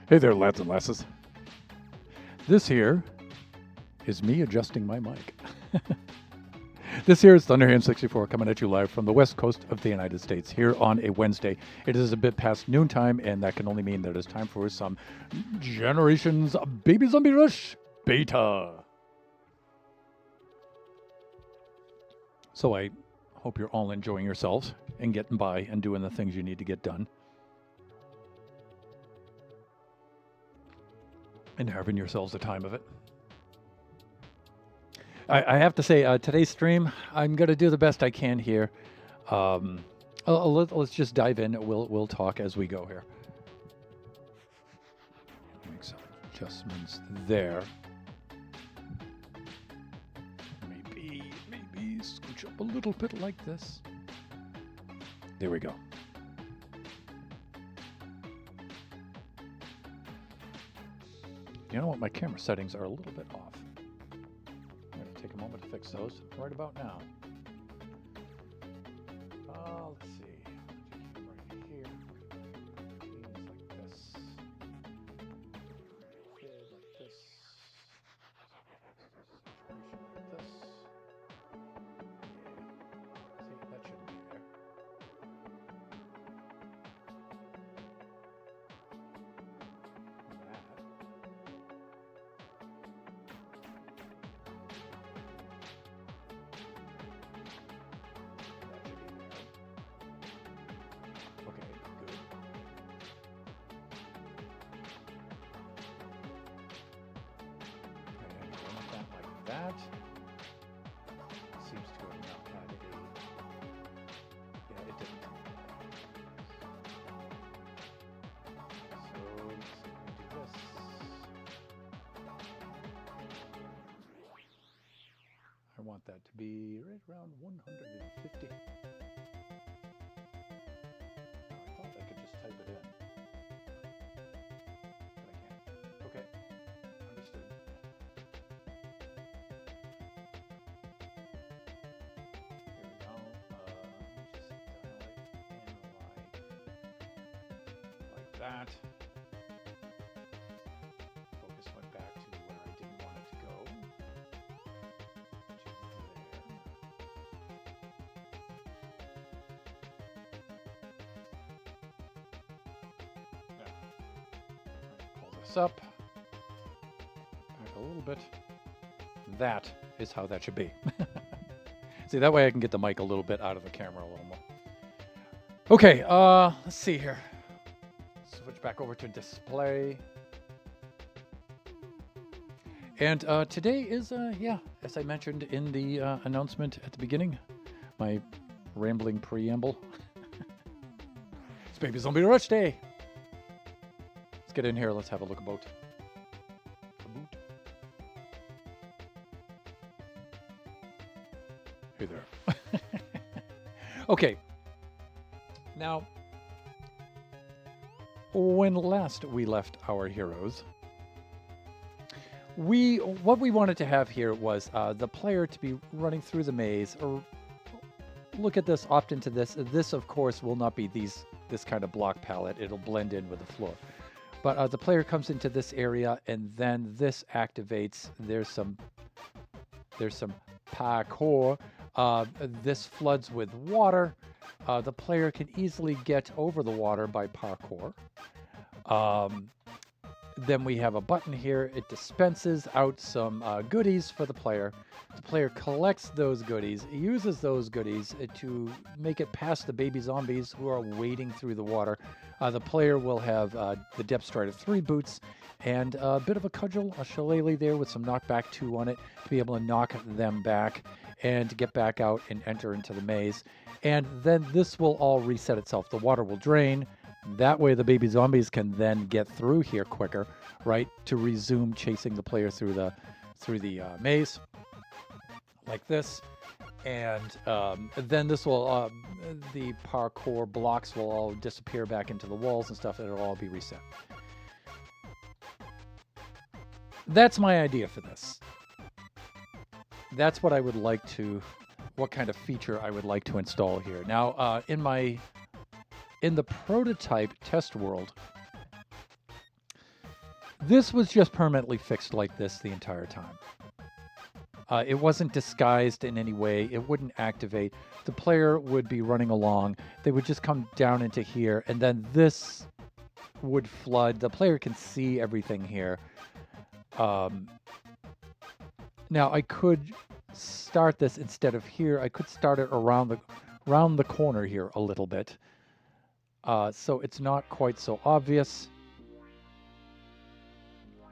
Hey there, lads and lasses. This here is me adjusting my mic. This here is Thunderhand64 coming at you live from the west coast of the United States here on a Wednesday. It is a bit past noontime, and that can only mean that it's time for some Generations Baby Zombie Rush Beta. So I hope you're all enjoying yourselves and getting by and doing the things you need to get done. And having yourselves the time of it. I have to say, today's stream, I'm going to do the best I can here. Let's just dive in. We'll talk as we go here. Make some adjustments there. Maybe scooch up a little bit like this. There we go. You know what? My camera settings are a little bit off. I'm going to take a moment to fix those right about now. Let's see. Right here. Keys like this. Like this. Like this. Yeah. See, that shouldn't be there. That seems to have not had a, yeah, it didn't. So let's see, we do this. I want that to be right around 150. I thought I could just type it in. But I can't. Okay, understood. That. Focus went back to where I didn't want it to go. There. Pull this up. Back a little bit. That is how that should be. See, that way I can get the mic a little bit out of the camera a little more. Okay, let's see here. Switch back over to display. And today is, as I mentioned in the announcement at the beginning, my rambling preamble. It's Baby Zombie Rush Day. Let's get in here. Let's have a look about. Hey there. Okay. Now, when last we left our heroes, what we wanted to have here was the player to be running through the maze, or look at this, opt into this. This, of course, will not be this kind of block palette. It'll blend in with the floor. But the player comes into this area, and then this activates. There's some parkour. This floods with water. The player can easily get over the water by parkour. then we have a button here. It dispenses out some goodies for the player. The player collects those goodies, uses those goodies to make it past the baby zombies who are wading through the water. The player will have the Depth Strider 3 boots and a bit of a cudgel, a shillelagh there with some knockback 2 on it to be able to knock them back and get back out and enter into the maze. And then this will all reset itself. The water will drain. That way the baby zombies can then get through here quicker, right, to resume chasing the player through the maze like this. And then this will, the parkour blocks will all disappear back into the walls and stuff, and it'll all be reset. That's my idea for this. That's what I would like to, what kind of feature I would like to install here. Now, in the prototype test world, this was just permanently fixed like this the entire time. It wasn't disguised in any way. It wouldn't activate. The player would be running along. They would just come down into here, and then this would flood. The player can see everything here. Now, I could start this instead of here. I could start it around the corner here a little bit. So it's not quite so obvious,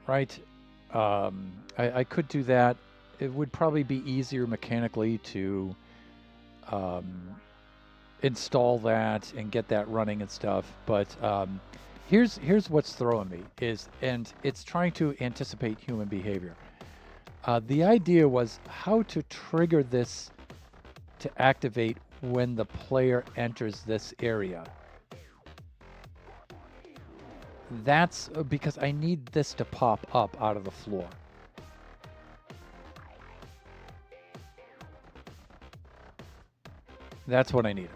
right? I could do that. It would probably be easier mechanically to install that and get that running and stuff. But here's what's throwing me and it's trying to anticipate human behavior. The idea was how to trigger this to activate when the player enters this area. That's because I need this to pop up out of the floor. That's what I needed.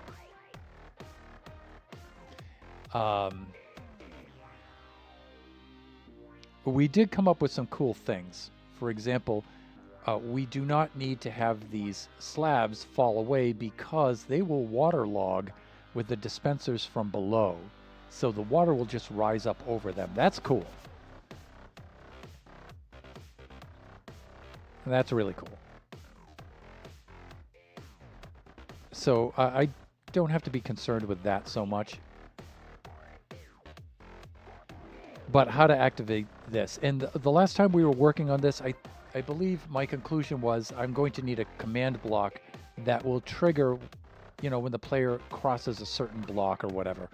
We did come up with some cool things. For example, we do not need to have these slabs fall away because they will waterlog with the dispensers from below. So the water will just rise up over them. That's cool. That's really cool. So I don't have to be concerned with that so much. But how to activate this. And the last time we were working on this, I believe my conclusion was I'm going to need a command block that will trigger, you know, when the player crosses a certain block or whatever.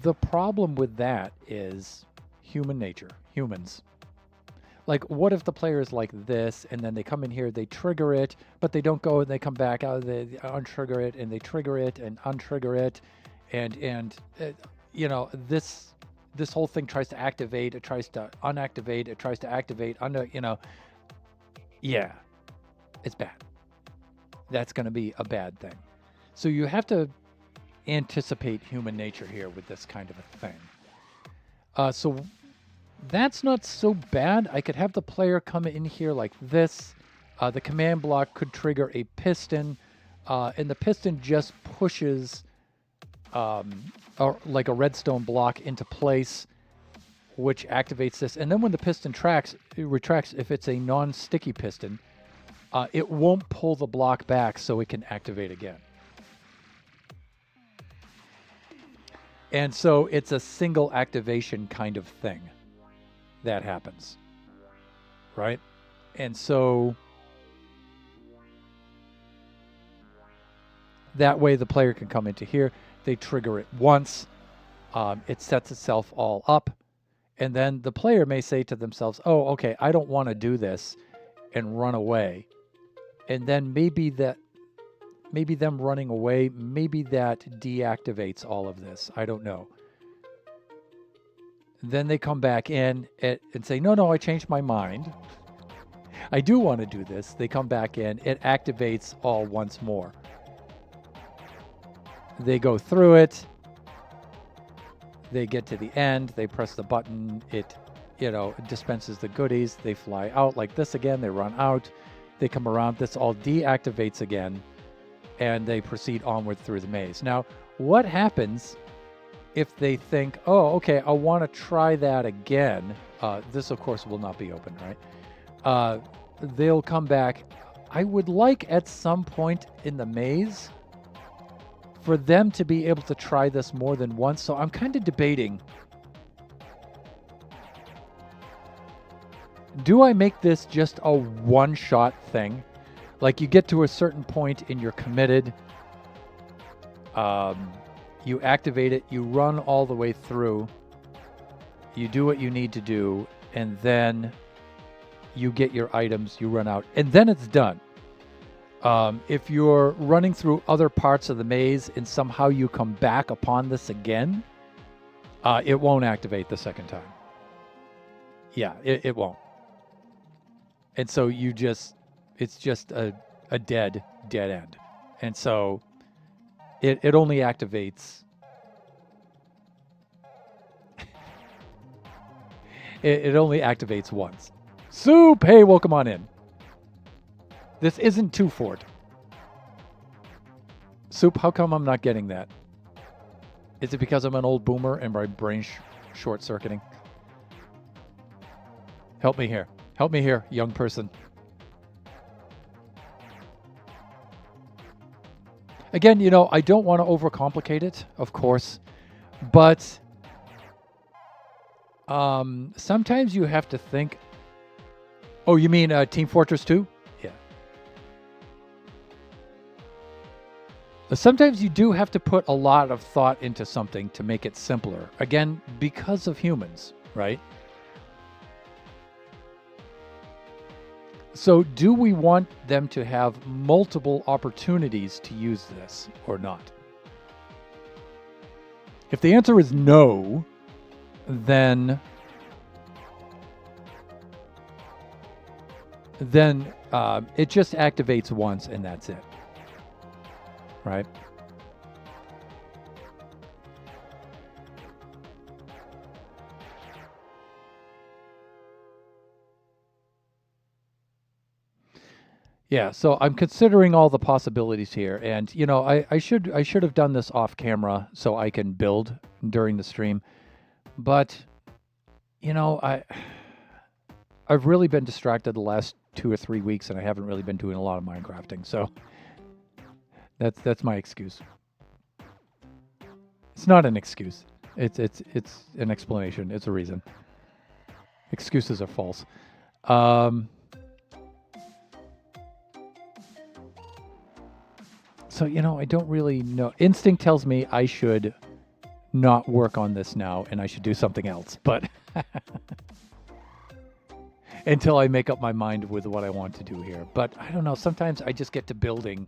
The problem with that is human nature, humans. Like, what if the player is like this, and then they come in here, they trigger it, but they don't go, and they come back out, they untrigger it, and they trigger it, and untrigger it, and you know, this whole thing tries to activate, it tries to unactivate, it tries to activate, you know, yeah, it's bad. That's going to be a bad thing. So you have to anticipate human nature here with this kind of a thing. So that's not so bad. I could have the player come in here like this. The command block could trigger a piston, and the piston just pushes like a redstone block into place, which activates this. And then when the piston retracts, if it's a non-sticky piston, it won't pull the block back so it can activate again. And so it's a single activation kind of thing that happens, right? And so that way the player can come into here, they trigger it once, it sets itself all up, and then the player may say to themselves, oh, okay, I don't want to do this, and run away. And then maybe them running away, maybe that deactivates all of this. I don't know. Then they come back in and say, no, I changed my mind. I do want to do this. They come back in. It activates all once more. They go through it. They get to the end. They press the button. It, you know, dispenses the goodies. They fly out like this again. They run out. They come around. This all deactivates again. And they proceed onward through the maze. Now, what happens if they think, oh, okay, I want to try that again, this, of course, will not be open, right? They'll come back. I would like at some point in the maze for them to be able to try this more than once. So I'm kind of debating, do I make this just a one-shot thing? Like you get to a certain point and you're committed. You activate it, you run all the way through, you do what you need to do, and then you get your items, you run out, and then it's done. If you're running through other parts of the maze and somehow you come back upon this again, it won't activate the second time. Yeah, it won't. And so it's just a dead end. And so it only activates. It only activates once. Soup, hey, welcome on in. This isn't Two Fort. Soup, how come I'm not getting that? Is it because I'm an old boomer and my brain short-circuiting? Help me here. Help me here, young person. Again, I don't want to overcomplicate it, of course, but sometimes you have to think. Oh, you mean Team Fortress 2? Yeah. Sometimes you do have to put a lot of thought into something to make it simpler. Again, because of humans, right? So do we want them to have multiple opportunities to use this or not? If the answer is no, then it just activates once and that's it. Right? Yeah, so I'm considering all the possibilities here, and I should have done this off camera so I can build during the stream, but I've really been distracted the last 2 or 3 weeks, and I haven't really been doing a lot of Minecrafting, so that's my excuse. It's not an excuse. It's an explanation. It's a reason. Excuses are false. So, I don't really know. Instinct tells me I should not work on this now and I should do something else, but until I make up my mind with what I want to do here. But I don't know. Sometimes I just get to building,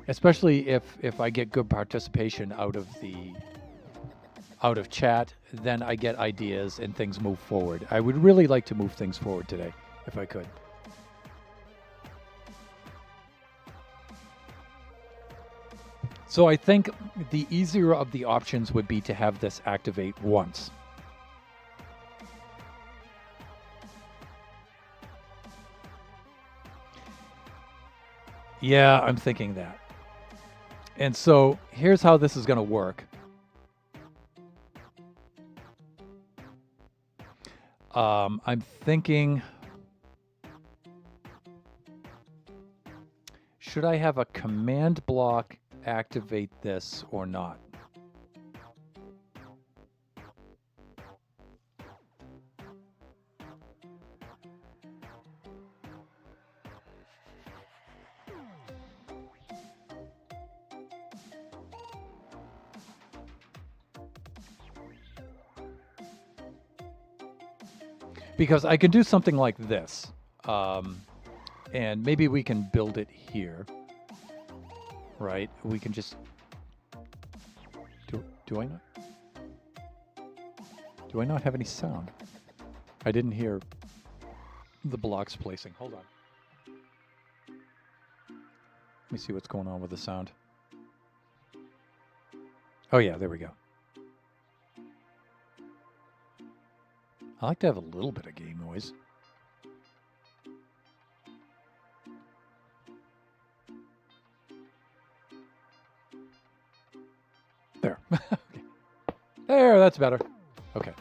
especially if I get good participation out of chat, then I get ideas and things move forward. I would really like to move things forward today if I could. So I think the easier of the options would be to have this activate once. Yeah, I'm thinking that. And so here's how this is going to work. I'm thinking, should I have a command block activate this or not? Because I can do something like this, and maybe we can build it here, right? We can just do I not have any sound? I didn't hear the blocks placing. Hold on. Let me see what's going on with the sound. Oh yeah, there we go. I like to have a little bit of game noise. There. Okay. There, that's better. Okay.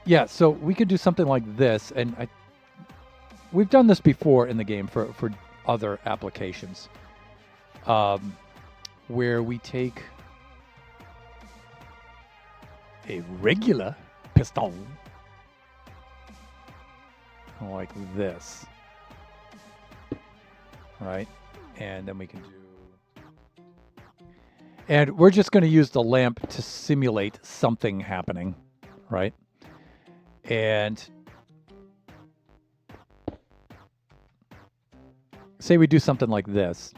Yeah, so we could do something like this, and we've done this before in the game for other applications, where we take a regular piston like this, right? And then we can do, and we're just going to use the lamp to simulate something happening, right? And say we do something like this.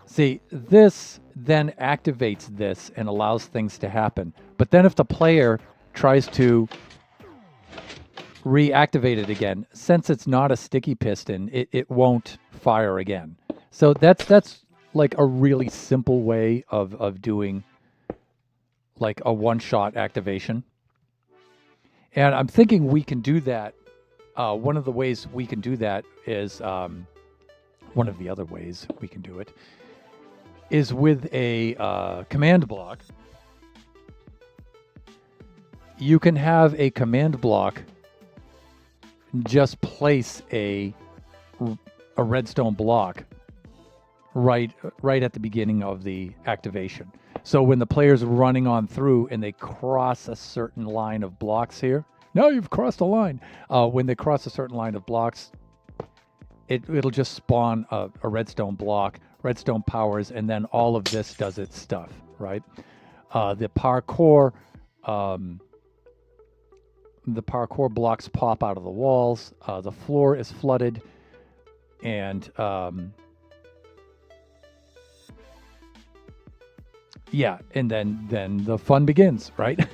See, this then activates this and allows things to happen. But then if the player tries to reactivate it again, since it's not a sticky piston, it won't fire again. So that's like a really simple way of doing like a one-shot activation. And I'm thinking we can do that. One of the ways we can do that is, one of the other ways we can do it is with a command block. You can have a command block just place a redstone block right at the beginning of the activation. So when the player's running on through and they cross a certain line of blocks here, now you've crossed a line. When they cross a certain line of blocks, it'll just spawn a redstone block, redstone powers, and then all of this does its stuff, right? The parkour blocks pop out of the walls. The floor is flooded, and yeah, and then the fun begins, right?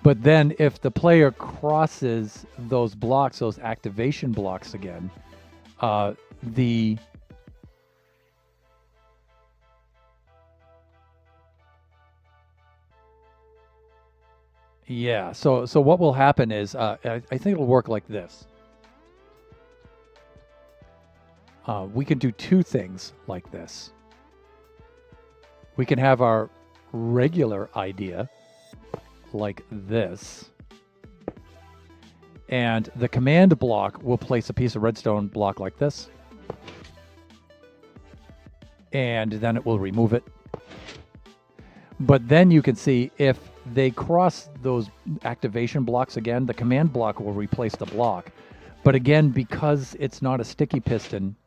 But then if the player crosses those blocks, those activation blocks again, yeah, so what will happen is, I think it'll work like this. We can do two things like this. We can have our regular idea like this, and the command block will place a piece of redstone block like this, and then it will remove it. But then you can see if they cross those activation blocks again, the command block will replace the block. But again, because it's not a sticky piston,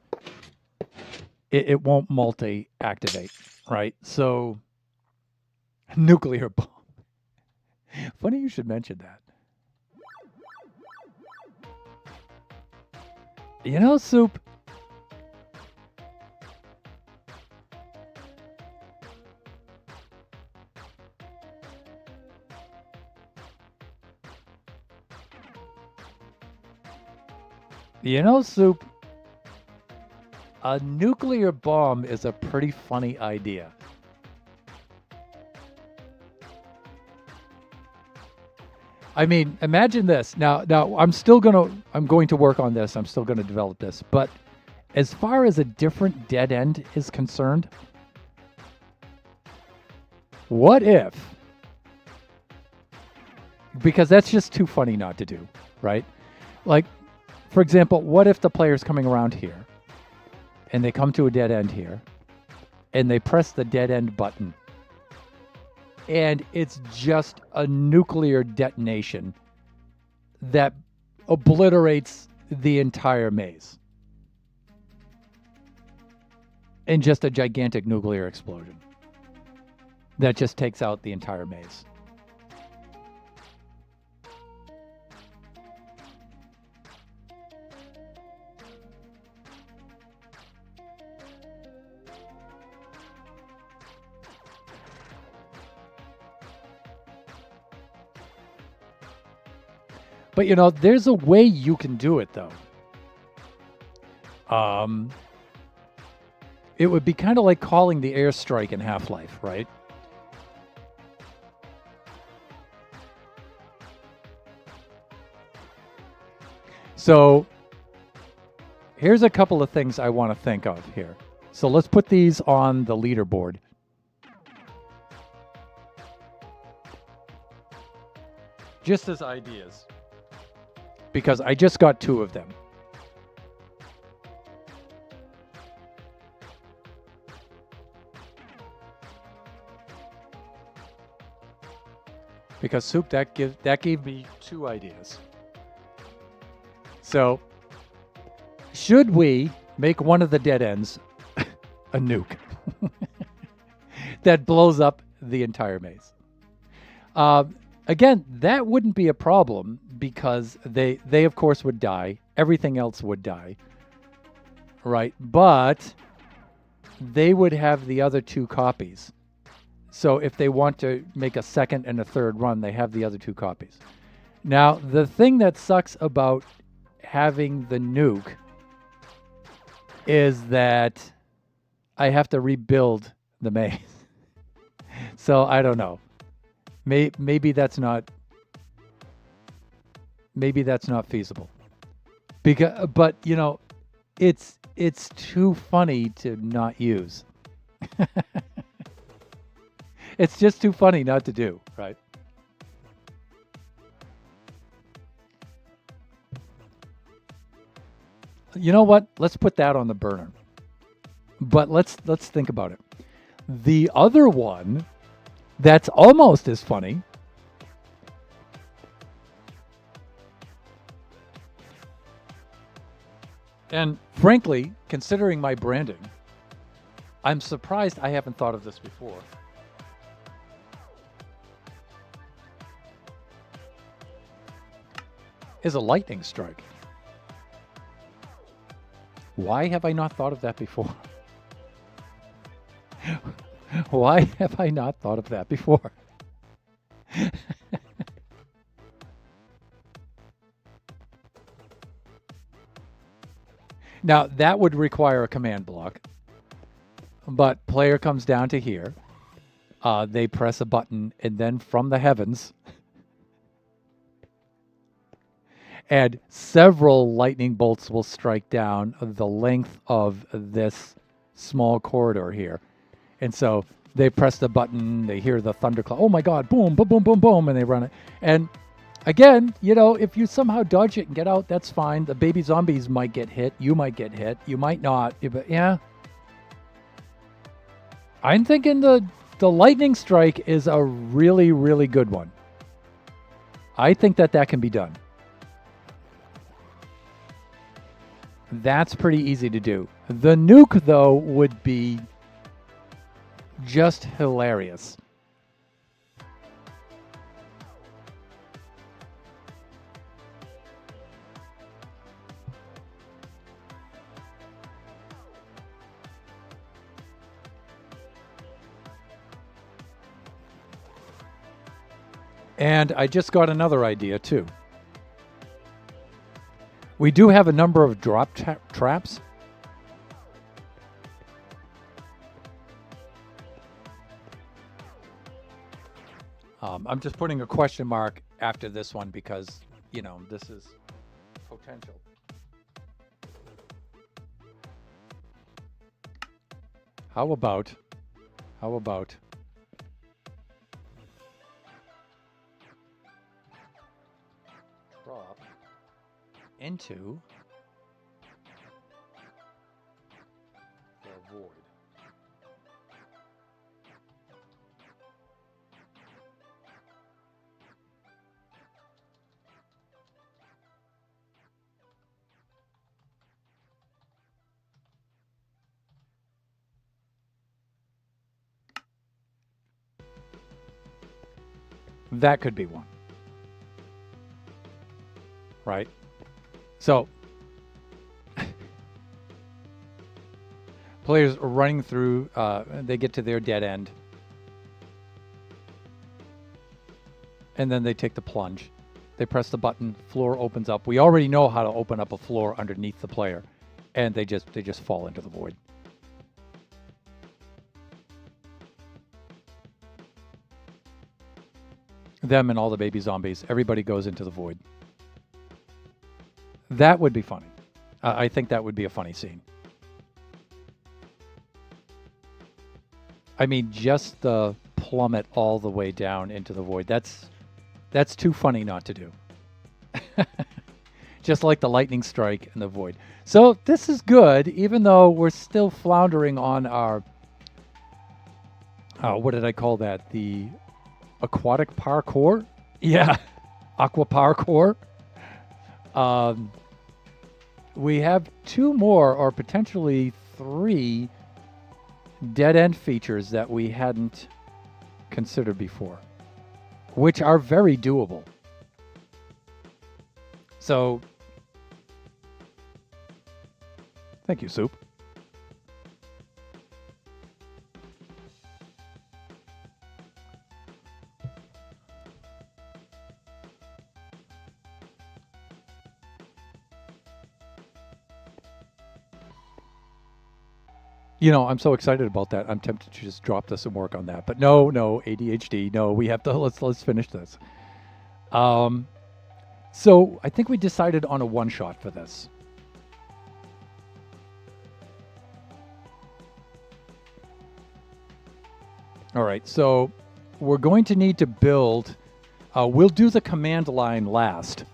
it won't multi-activate, right? So, nuclear bomb. Funny you should mention that. You know, Soup. You know, Soup. A nuclear bomb is a pretty funny idea. I mean, imagine this. Now I'm going to work on this. I'm still going to develop this. But as far as a different dead end is concerned, what if, because that's just too funny not to do, right? Like, for example, what if the player's coming around here and they come to a dead end here and they press the dead end button, and it's just a nuclear detonation that obliterates the entire maze. And just a gigantic nuclear explosion that just takes out the entire maze. But, you know, there's a way you can do it, though. It would be kind of like calling the airstrike in Half-Life, right? So here's a couple of things I want to think of here. So let's put these on the leaderboard. Just as ideas. Because I just got 2 of them. Because Soup, that gave me 2 ideas. So, should we make one of the dead ends a nuke that blows up the entire maze? Again, that wouldn't be a problem because they of course would die. Everything else would die, right? But they would have the other 2 copies. So if they want to make a second and a third run, they have the other 2 copies. Now, the thing that sucks about having the nuke is that I have to rebuild the maze. So I don't know. Maybe that's not feasible. But you know, it's too funny to not use. It's just too funny not to do, right? You know what? Let's put that on the burner. But let's think about it. The other one that's almost as funny and frankly, considering my branding, I'm surprised I haven't thought of this before. Is a lightning strike. Why have I not thought of that before? Why have I not thought of that before? Now, that would require a command block. But player comes down to here. They press a button, and then from the heavens, and several lightning bolts will strike down the length of this small corridor here. And so they press the button, they hear the thunderclap. Oh my God, boom, boom, boom, boom, boom, and they run it. And again, you know, if you somehow dodge it and get out, that's fine. The baby zombies might get hit. You might get hit. You might not. But yeah. I'm thinking the lightning strike is a really, really good one. I think that can be done. That's pretty easy to do. The nuke, though, would be just hilarious. And I just got another idea, too. We do have a number of drop traps. I'm just putting a question mark after this one because, you know, this is potential. How about drop into the void? That could be one. Right? So, players are running through, they get to their dead end. And then they take the plunge. They press the button, floor opens up. We already know how to open up a floor underneath the player. And they just fall into the void. Them and all the baby zombies, everybody goes into the void. That would be funny. I think that would be a funny scene. I mean, just the plummet all the way down into the void. That's too funny not to do. Just like the lightning strike in the void. So this is good, even though we're still floundering on our, what did I call that? The aquatic parkour? Yeah, aqua parkour. We have 2 more, or potentially 3, dead end features that we hadn't considered before, which are very doable. So, thank you, Soup. You know, I'm so excited about that. I'm tempted to just drop this and work on that. But no, ADHD. No, we have to let's finish this. So I think we decided on a one shot for this. All right, so we're going to need to build. We'll do the command line last.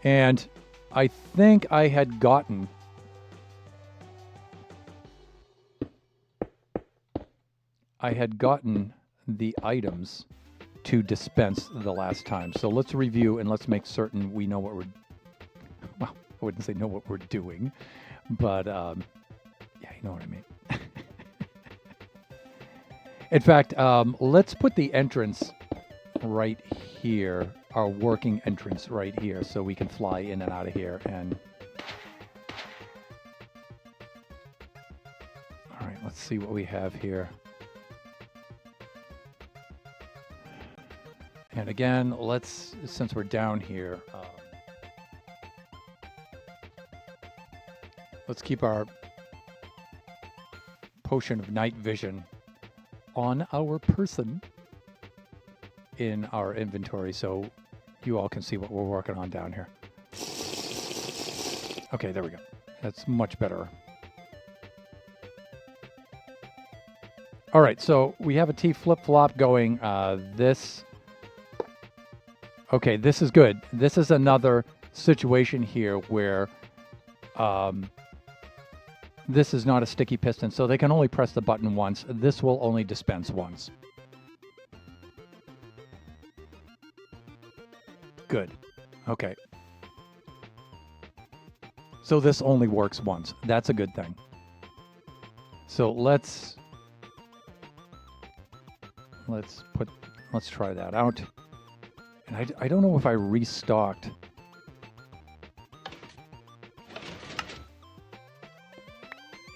And I think I had gotten the items to dispense the last time. So let's review and let's make certain we know what we're, well, I wouldn't say know what we're doing, but yeah, you know what I mean. In fact, let's put the entrance right here, our working entrance right here, so we can fly in and out of here. And all right, let's see what we have here. And again, let's, since we're down here, let's keep our potion of night vision on our person in our inventory so you all can see what we're working on down here. Okay, there we go. That's much better. All right, so we have a T flip-flop going. Okay, this is good. This is another situation here where this is not a sticky piston, so they can only press the button once. This will only dispense once. Good. Okay. So this only works once. That's a good thing. So let's try that out. And I don't know if I restocked.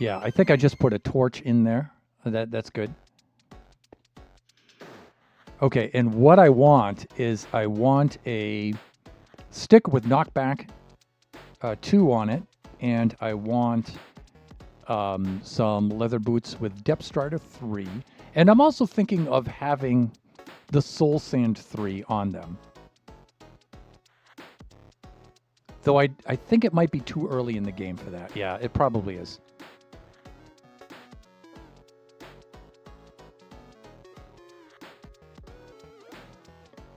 Yeah, I think I just put a torch in there. That's good. Okay, and what I want is I want a stick with knockback 2 on it, and I want some leather boots with Depth Strider 3. And I'm also thinking of having the Soul Sand 3 on them. Though I think it might be too early in the game for that. Yeah, it probably is.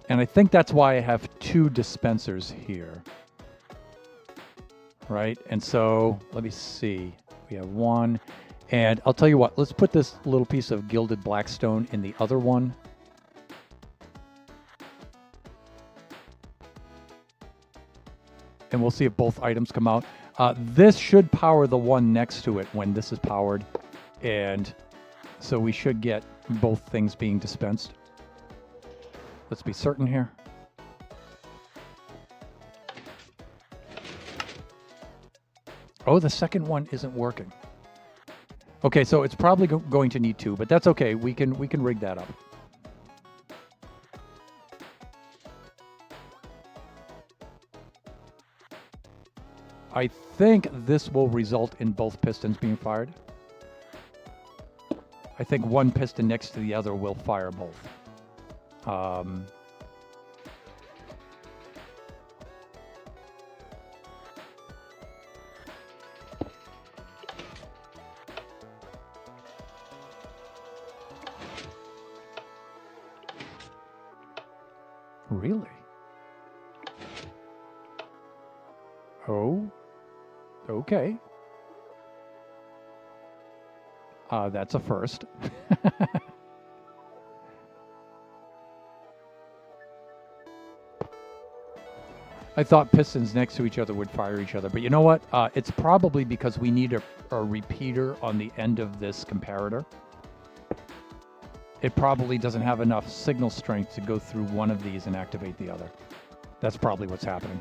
And I think that's why I have 2 dispensers here. Right? And so, let me see. We have 1. And I'll tell you what, let's put this little piece of gilded blackstone in the other one. And we'll see if both items come out. This should power the one next to it when this is powered. And so we should get both things being dispensed. Let's be certain here. Oh, the second one isn't working. Okay, so it's probably going to need 2, but that's okay. We can rig that up. I think this will result in both pistons being fired. I think one piston next to the other will fire both. Really? Oh, okay. That's a first. I thought pistons next to each other would fire each other, but you know what? It's probably because we need a repeater on the end of this comparator. It probably doesn't have enough signal strength to go through one of these and activate the other. That's probably what's happening.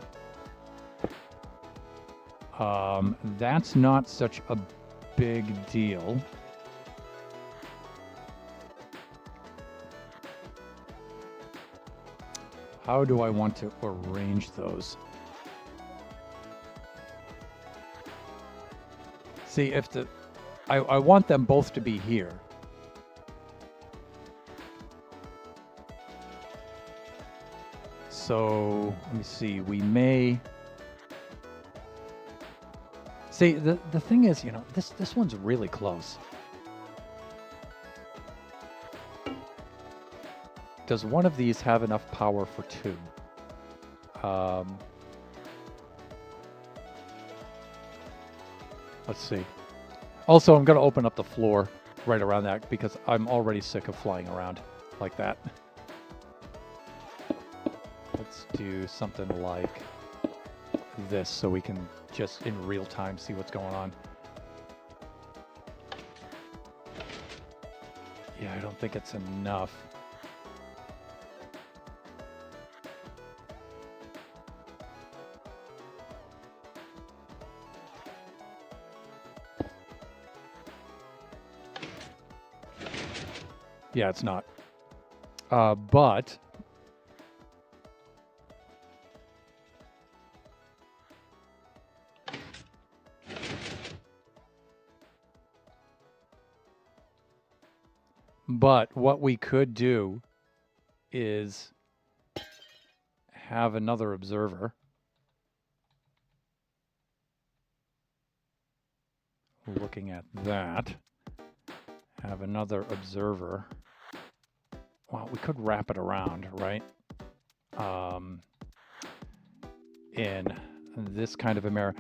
That's not such a big deal. How do I want to arrange those? See, if I want them both to be here. So, let me see, we may... See, the thing is, you know, this one's really close. Does one of these have enough power for two? Let's see. Also, I'm going to open up the floor right around that because I'm already sick of flying around like that. Let's do something like this so we can just in real time see what's going on. Yeah, I don't think it's enough. Yeah, it's not. But what we could do is have another observer. Looking at that, have another observer. Well, we could wrap it around, right? In this kind of a mirror.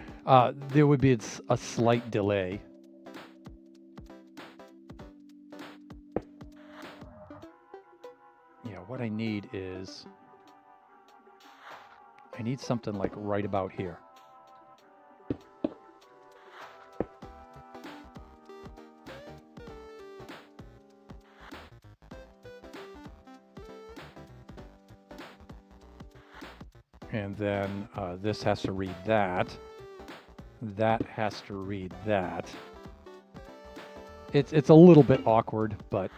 There would be a slight delay. Yeah, what I need is... I need something like right about here. And then this has to read that. That has to read that. It's a little bit awkward, but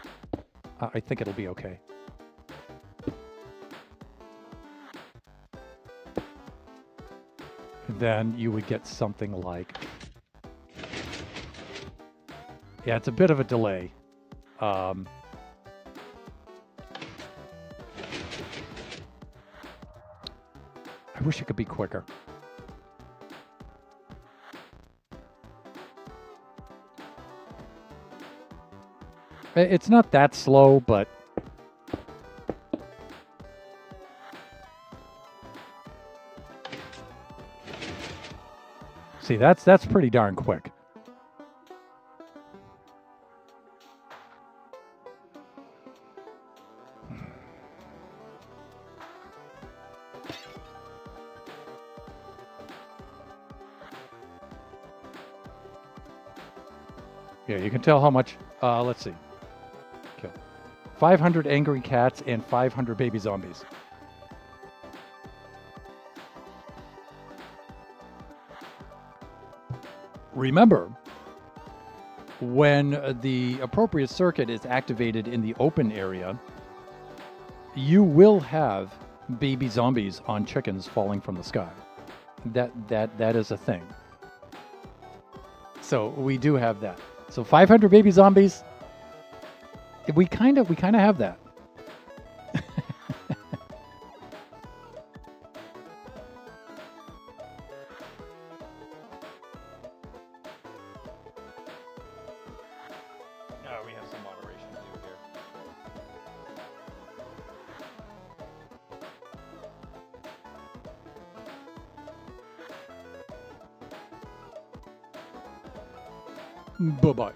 I think it'll be okay. Then you would get something like... Yeah, it's a bit of a delay. I wish it could be quicker. It's not that slow, but... See, that's pretty darn quick. Yeah, you can tell how much... let's see. Kill. 500 angry cats and 500 baby zombies. Remember, when the appropriate circuit is activated in the open area, you will have baby zombies on chickens falling from the sky. That is a thing. So we do have that. So 500 baby zombies, we kind of have that. We have some moderation to do Bye-bye.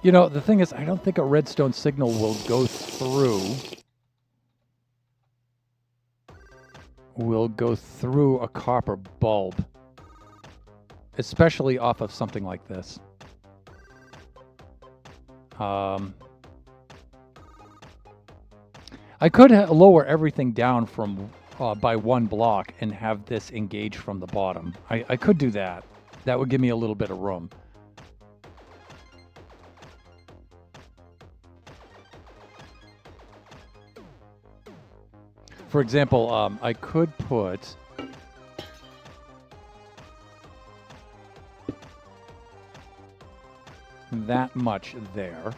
You know, the thing is, I don't think a redstone signal will go through a copper bulb, especially off of something like this. I could lower everything down from by one block and have this engage from the bottom. I could do that. That would give me a little bit of room. For example, I could put that much there.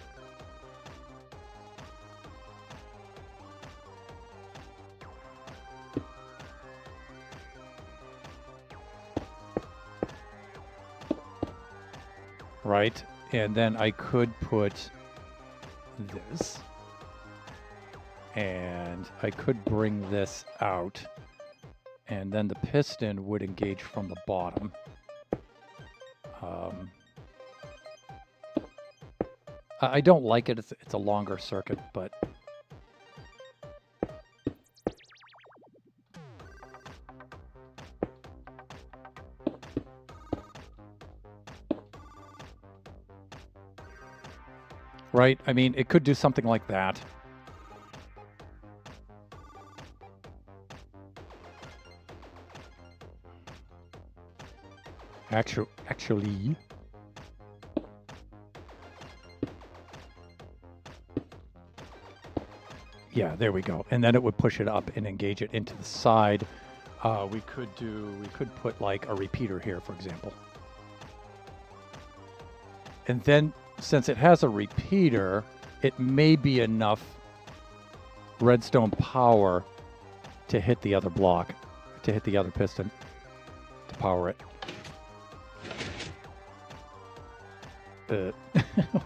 Right? And then I could put this. And I could bring this out. And then the piston would engage from the bottom. I don't like it. It's a longer circuit, but... Right? I mean, it could do something like that. Actually... Yeah, there we go. And then it would push it up and engage it into the side. We could put like a repeater here, for example. And then since it has a repeater, it may be enough redstone power to hit the other block, to hit the other piston, to power it.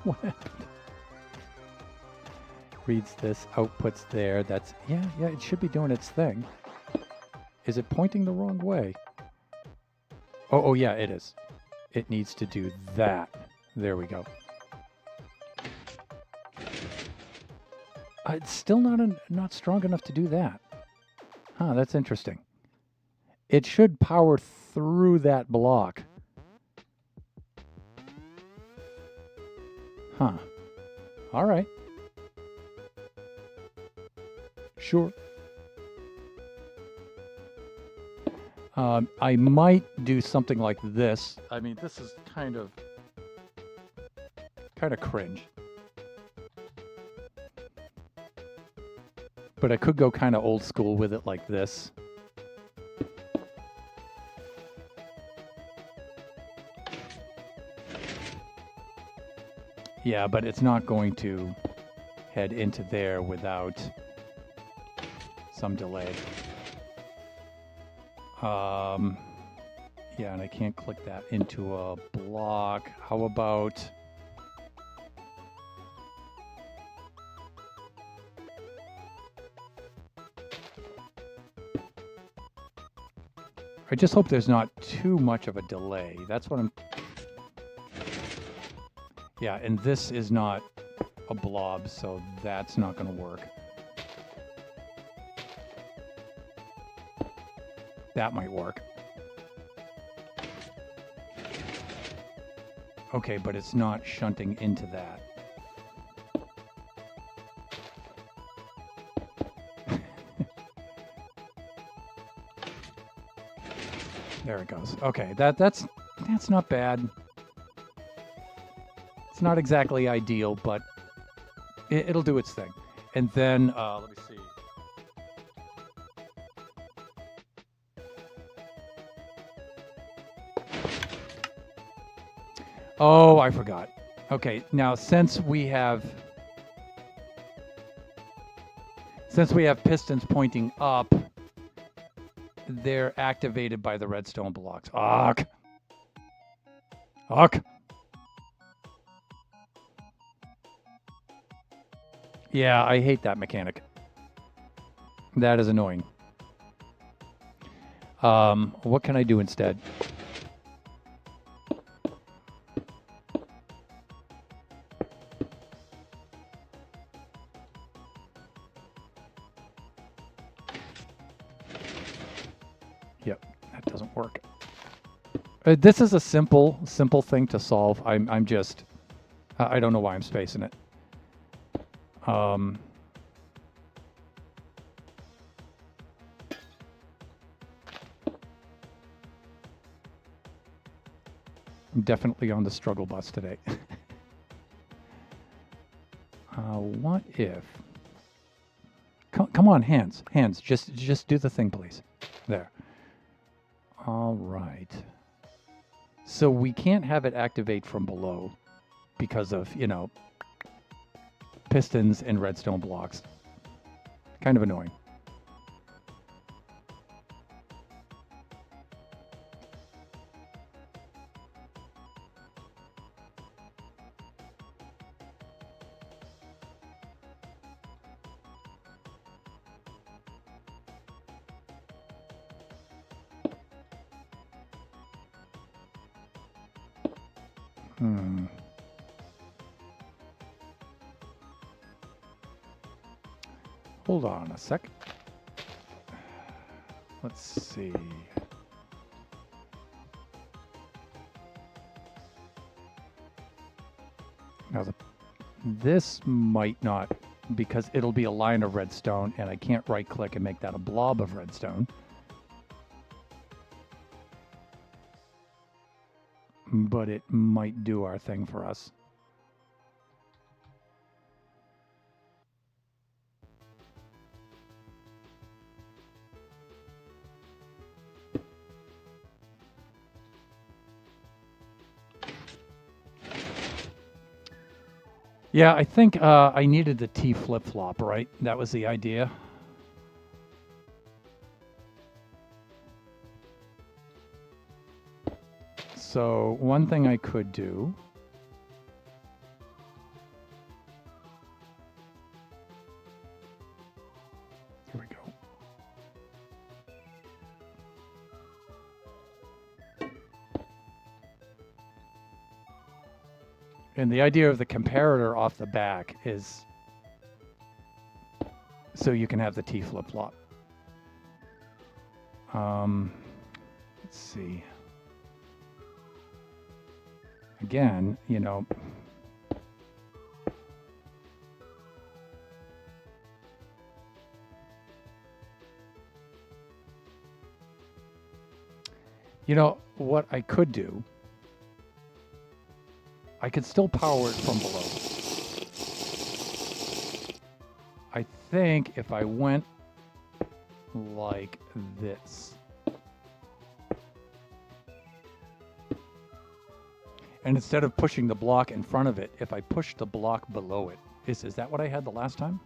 What happened? Reads this, outputs there. That's, yeah, it should be doing its thing. Is it pointing the wrong way? Oh, yeah, it is. It needs to do that. There we go. It's still not strong enough to do that. Huh, that's interesting. It should power through that block. Huh. All right. Sure. I might do something like this. I mean, this is kind of cringe. But I could go kind of old school with it like this. Yeah, but it's not going to head into there without some delay. Yeah, and I can't click that into a block. How about... I just hope there's not too much of a delay. That's what I'm... Yeah, and this is not a blob, so that's not going to work. That might work. Okay, but it's not shunting into that. There it goes. Okay, that's not bad. It's not exactly ideal, but it'll do its thing. And then, let me see. Oh, I forgot. Okay, now since we have pistons pointing up, they're activated by the redstone blocks. Ugh. Yeah, I hate that mechanic. That is annoying. What can I do instead? Yep, that doesn't work. This is a simple thing to solve. I'm just, I don't know why I'm spacing it. I'm definitely on the struggle bus today. What if? Come on, hands, just do the thing, please. There. All right. So we can't have it activate from below because of, you know, pistons and redstone blocks. Kind of annoying. Hold on a sec. Let's see. Now this might not, because it'll be a line of redstone and I can't right click and make that a blob of redstone. But it might do our thing for us. Yeah, I think I needed the T flip-flop, right? That was the idea. So one thing I could do here we go. And the idea of the comparator off the back is so you can have the T flip-flop. Let's see. Again, you know, what I could do, I could still power it from below. I think if I went like this, and instead of pushing the block in front of it, if I push the block below it, is that what I had the last time?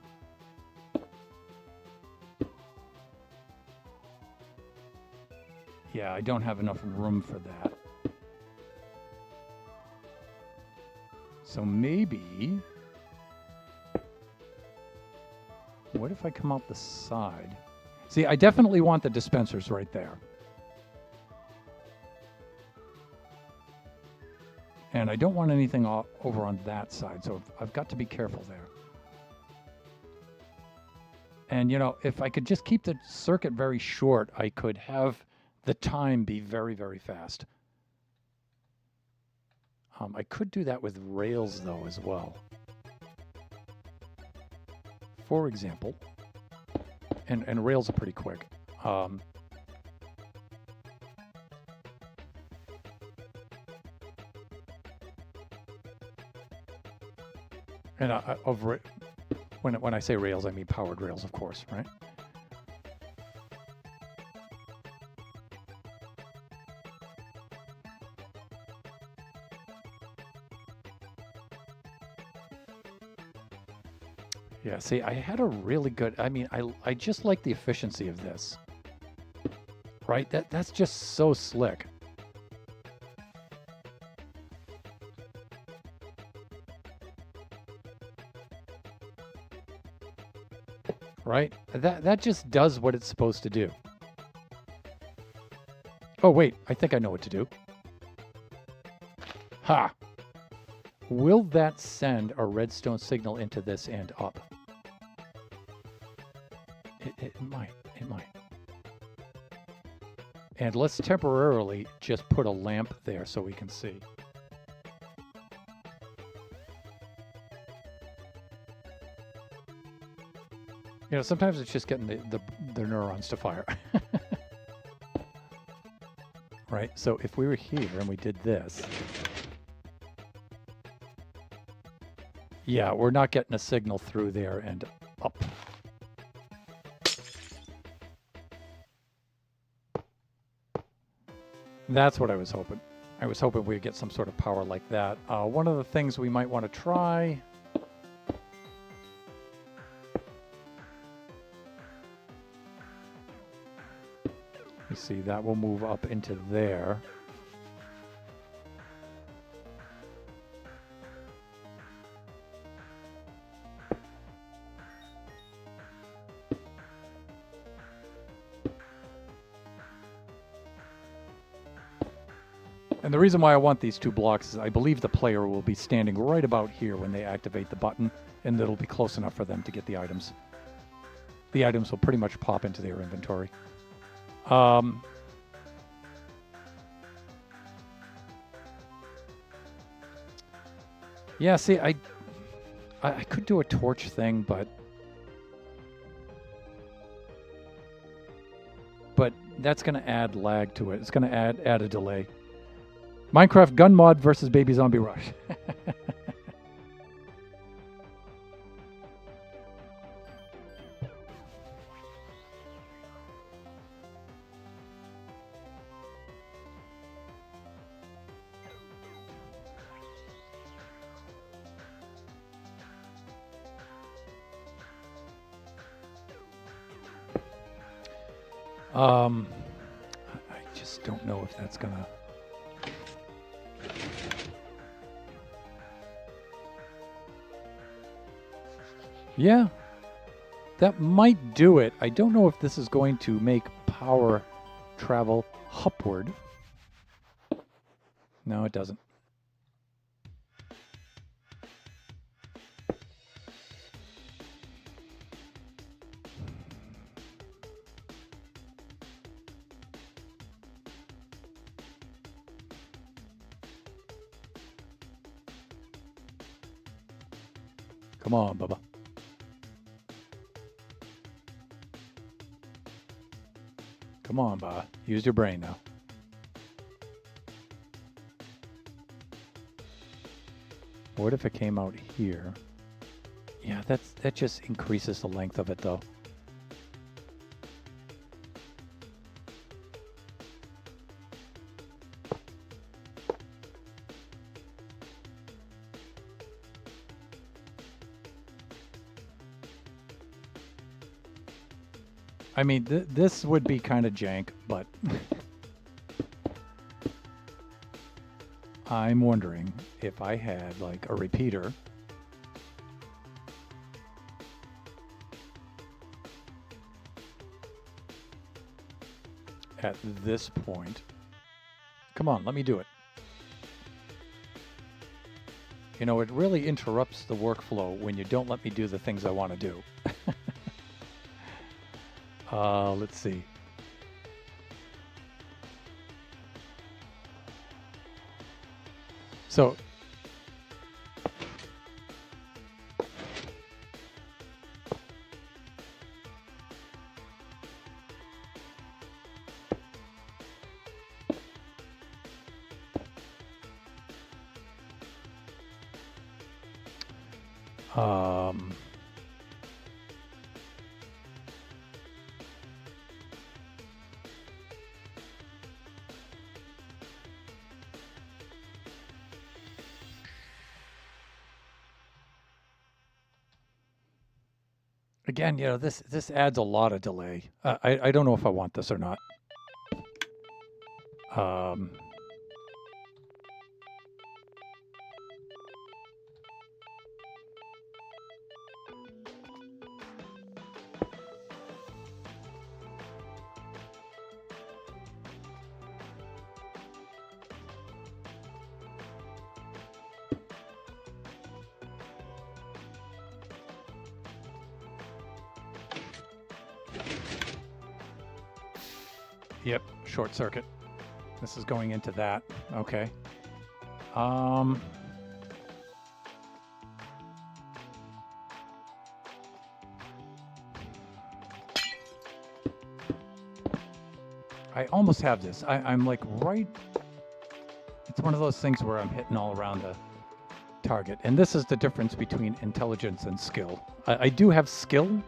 Yeah, I don't have enough room for that. So maybe, what if I come out the side? See, I definitely want the dispensers right there. And I don't want anything over on that side, so I've got to be careful there. And, you know, if I could just keep the circuit very short, I could have the time be very, very fast. I could do that with rails, though, as well. For example, and rails are pretty quick. And when I say rails, I mean powered rails, of course, right? Yeah, see, I had a really good, I mean, I just like the efficiency of this, right? That's just so slick. Right? That just does what it's supposed to do. Oh, wait. I think I know what to do. Ha! Will that send a redstone signal into this and up? It might. It might. And let's temporarily just put a lamp there so we can see. You know, sometimes it's just getting the neurons to fire. Right? So if we were here and we did this... Yeah, we're not getting a signal through there and up. That's what I was hoping. I was hoping we'd get some sort of power like that. One of the things we might want to try... You see, that will move up into there. And the reason why I want these 2 blocks is I believe the player will be standing right about here when they activate the button, and it'll be close enough for them to get the items. The items will pretty much pop into their inventory. Yeah, see, I could do a torch thing, but that's going to add lag to it. It's going to add a delay. Minecraft gun mod versus Baby Zombie Rush. I just don't know if that's gonna... Yeah, that might do it. I don't know if this is going to make power travel upward. No, it doesn't. Come on, Bubba. Come on, Bubba. Use your brain now. What if it came out here? Yeah, that just increases the length of it, though. I mean, this would be kind of jank, but I'm wondering if I had like a repeater. At this point. Come on, let me do it. You know, it really interrupts the workflow when you don't let me do the things I want to do. Let's see. So, again, you know, this adds a lot of delay. I don't know if I want this or not. Yep, short circuit. This is going into that. Okay. I almost have this. I'm like right. It's one of those things where I'm hitting all around the target. And this is the difference between intelligence and skill. I do have skill,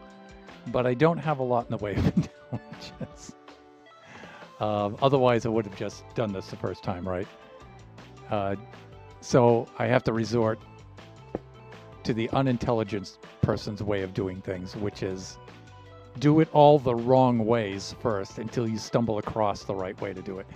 but I don't have a lot in the way of intelligence. Otherwise, I would have just done this the first time, right? So I have to resort to the unintelligent person's way of doing things, which is do it all the wrong ways first until you stumble across the right way to do it.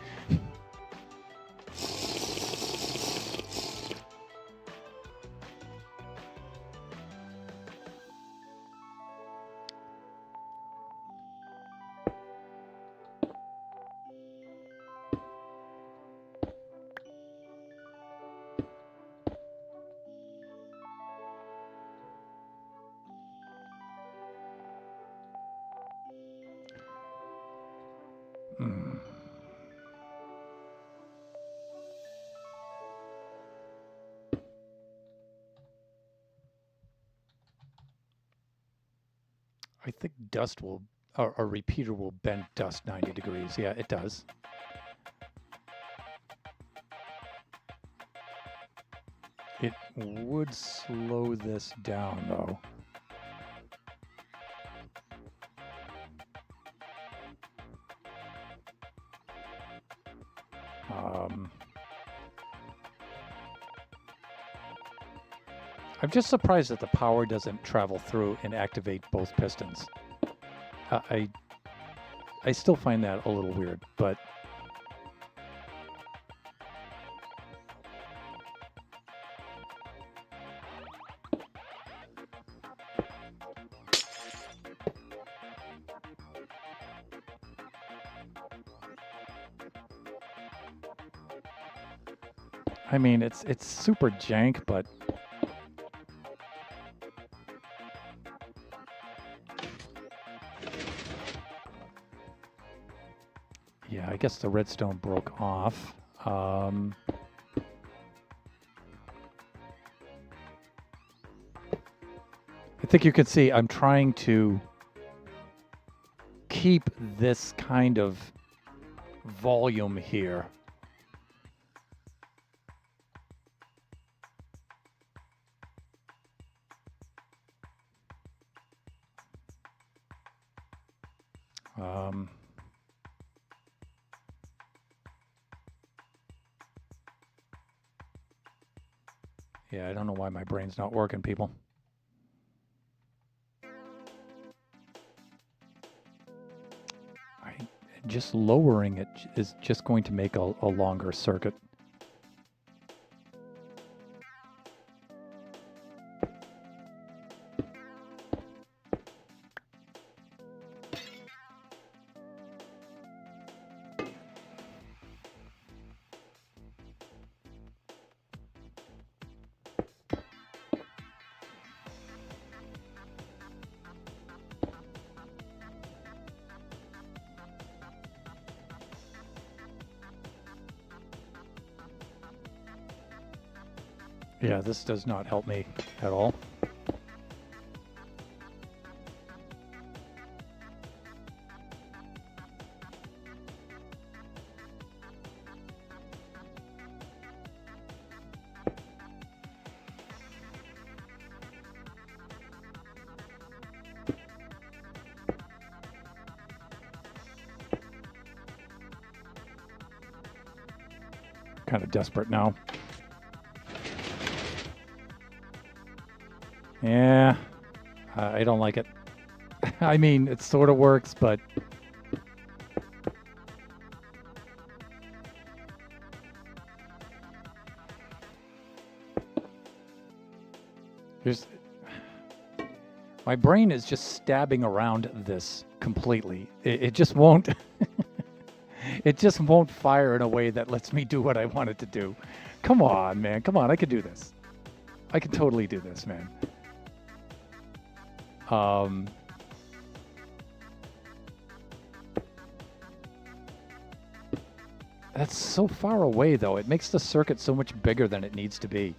I think dust will, or a repeater will bend dust 90 degrees. Yeah, it does. It would slow this down, though. I'm just surprised that the power doesn't travel through and activate both pistons. I still find that a little weird, but I mean, it's super jank, but yeah, I guess the redstone broke off. I think you can see I'm trying to keep this kind of volume here. Yeah, I don't know why my brain's not working, people. Just lowering it is just going to make a longer circuit. Yeah, this does not help me at all. Kind of desperate now. Yeah, I don't like it. I mean, it sort of works, but there's my brain is just stabbing around this completely. It just won't. It just won't fire in a way that lets me do what I want it to do. Come on, man. Come on. I can do this. I can totally do this, man. That's so far away, though. It makes the circuit so much bigger than it needs to be.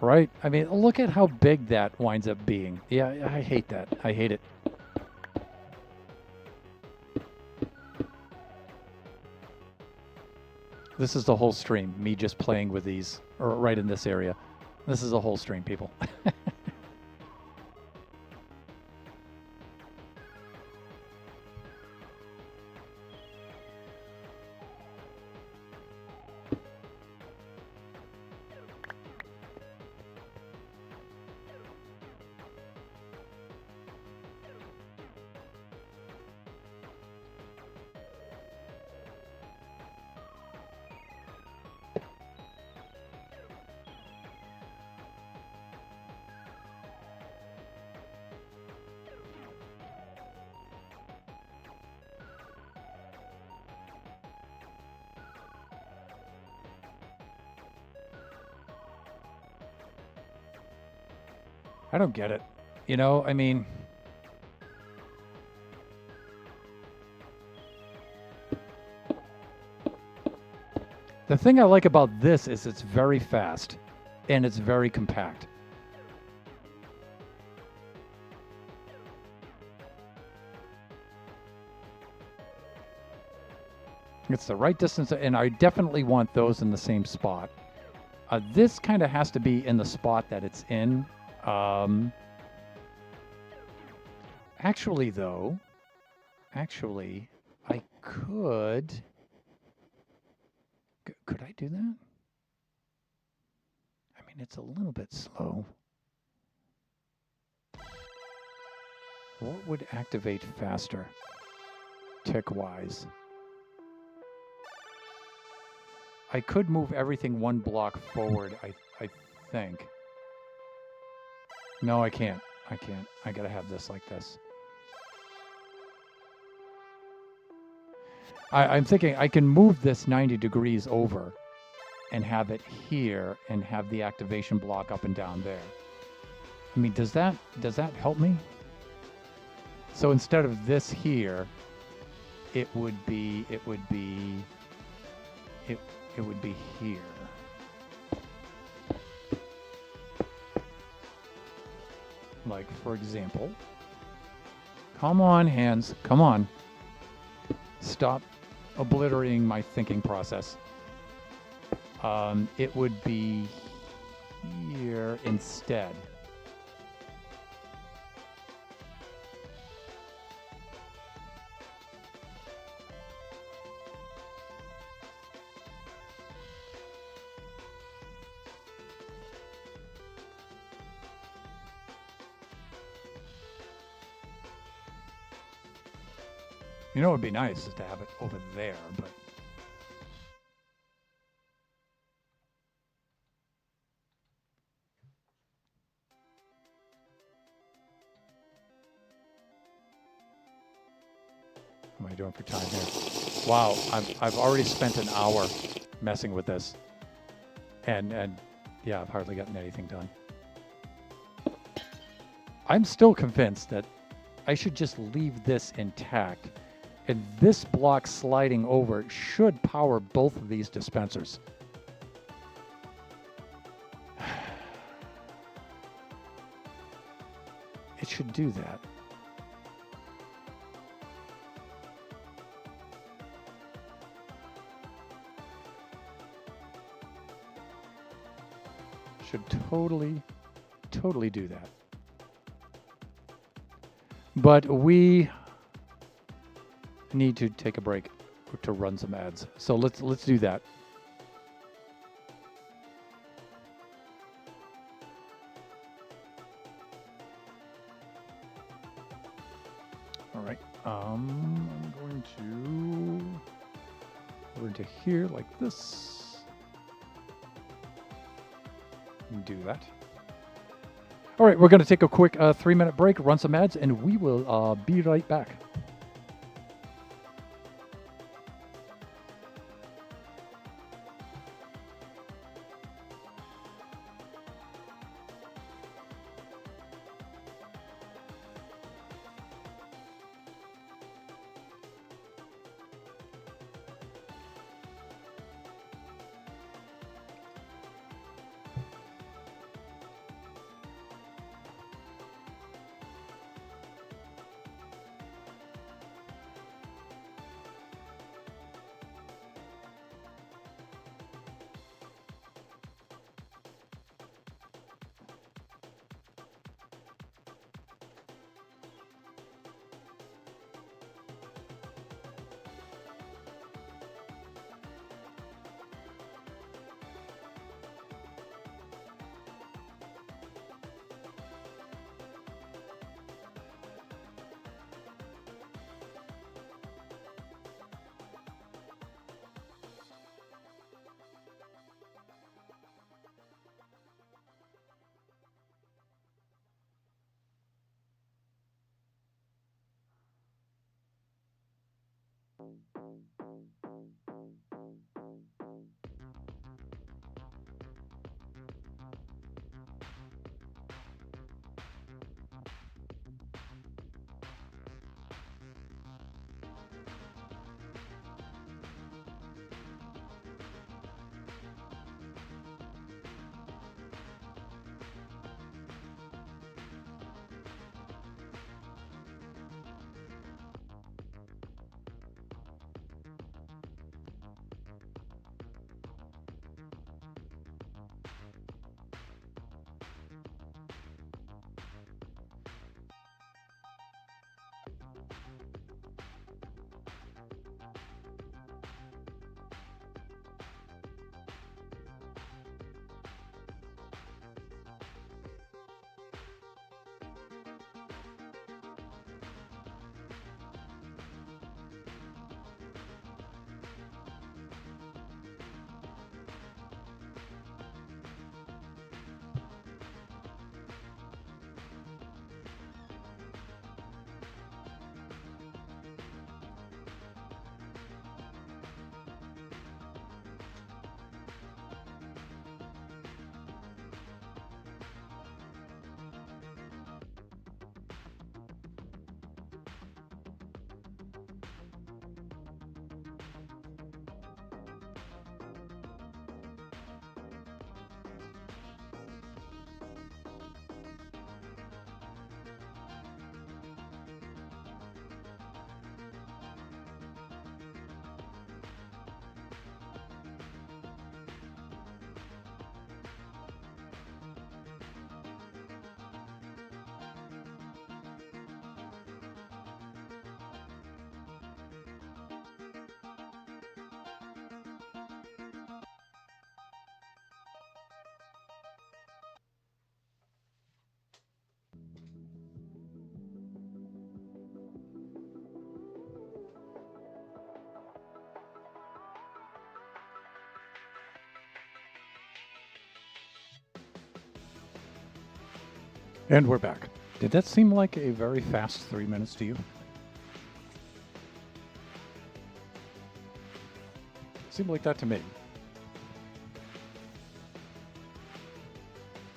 Right? I mean, look at how big that winds up being. Yeah, I hate that. I hate it. This is the whole stream, me just playing with these, or right in this area. This is a whole stream, people. I don't get it. You know, I mean, the thing I like about this is it's very fast and it's very compact. It's the right distance, and I definitely want those in the same spot. This kind of has to be in the spot that it's in. Actually, though, I could I do that? I mean, it's a little bit slow. What would activate faster, tick-wise? I could move everything one block forward, I think. No, I can't. I can't. I gotta have this like this. I'm thinking I can move this 90 degrees over and have it here and have the activation block up and down there. I mean, does that help me? So instead of this here, it would be here. Like, for example, come on, hands, come on. Stop obliterating my thinking process. It would be here instead. You know, it would be nice is to have it over there, but what am I doing for time here? Wow, I've already spent an hour messing with this, and yeah, I've hardly gotten anything done. I'm still convinced that I should just leave this intact. And this block sliding over should power both of these dispensers. It should do that. Should totally do that. But we need to take a break to run some ads. So let's do that. All right. I'm going to over to here like this. Do that. All right, we're going to take a quick 3-minute break, run some ads, and we will be right back. And we're back. Did that seem like a very fast 3 minutes to you? Seemed like that to me.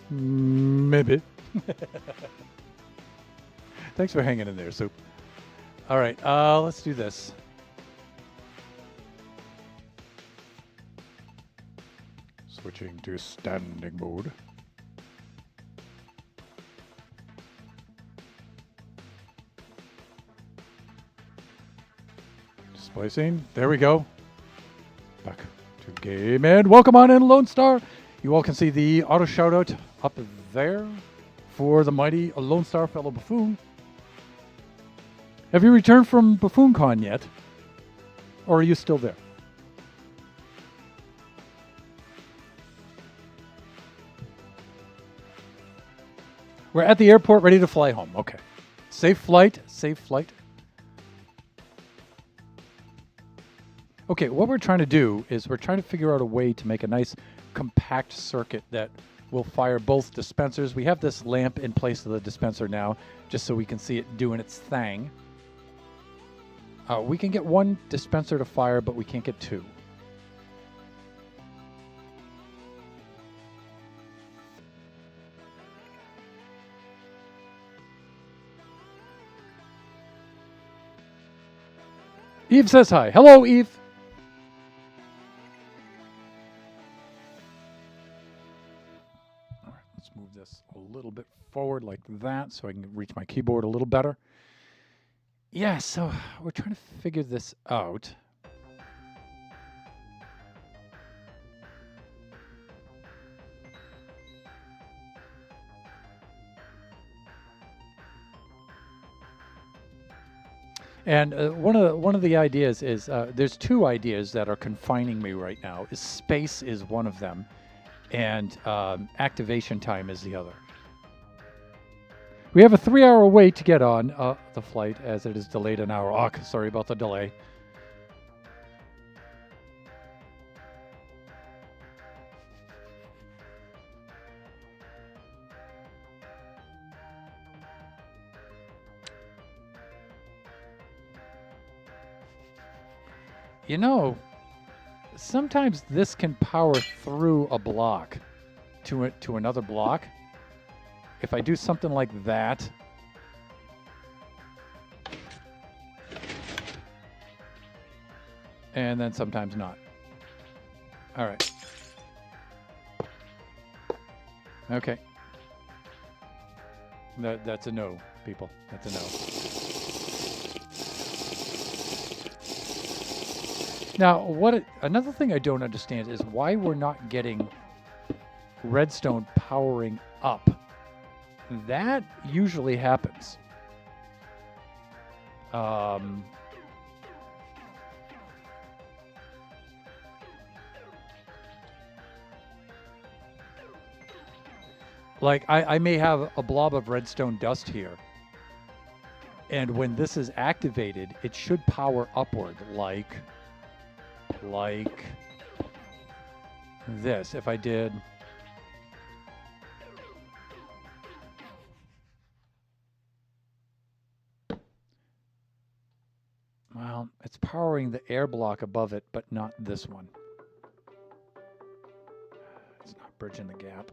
Maybe. Thanks for hanging in there, Soup. All right, let's do this. Switching to standing mode. Display scene. There we go. Back to game and welcome on in, Lone Star. You all can see the auto shout out up there for the mighty Lone Star fellow buffoon. Have you returned from BuffoonCon yet? Or are you still there? We're at the airport ready to fly home. Okay. Safe flight. Safe flight. Okay, what we're trying to do is we're trying to figure out a way to make a nice compact circuit that will fire both dispensers. We have this lamp in place of the dispenser now, just so we can see it doing its thing. We can get one dispenser to fire, but we can't get two. Eve says hi. Hello, Eve. All right, let's move this a little bit forward like that so I can reach my keyboard a little better. Yeah, so we're trying to figure this out. And one of the ideas is there's two ideas that are confining me right now. Space is one of them, and activation time is the other. We have a 3-hour wait to get on the flight, as it is delayed an hour. Oh, sorry about the delay. You know, sometimes this can power through a block to another block. If I do something like that, and then sometimes not. All right. Okay. That's a no, people. That's a no. Now, another thing I don't understand is why we're not getting redstone powering up. That usually happens. Like, I may have a blob of redstone dust here. And when this is activated, it should power upward, like this. If I did... Well, it's powering the air block above it, but not this one. It's not bridging the gap.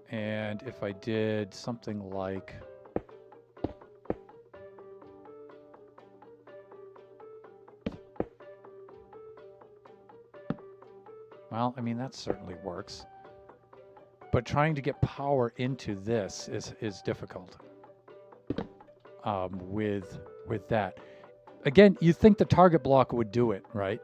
And if I did something like... Well, I mean, that certainly works. But trying to get power into this is difficult with that. Again, you think the target block would do it, right?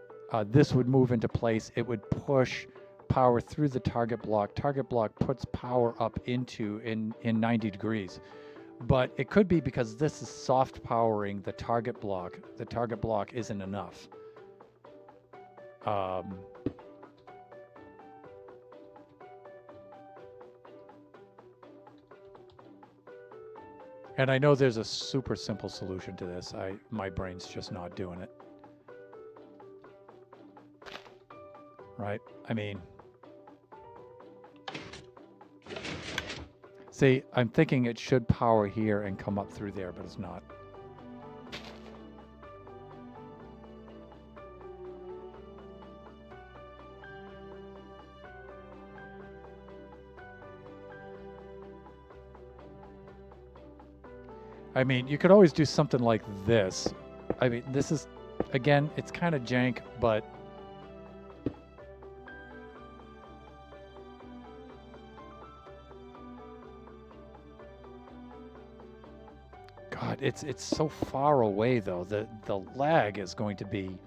This would move into place. It would push power through the target block. Target block puts power up into in 90 degrees. But it could be because this is soft powering the target block. The target block isn't enough. And I know there's a super simple solution to this. My brain's just not doing it. Right? I mean... See, I'm thinking it should power here and come up through there, but it's not. I mean, you could always do something like this. I mean, this is, again, it's kind of jank, but... God, it's so far away, though. The lag is going to be...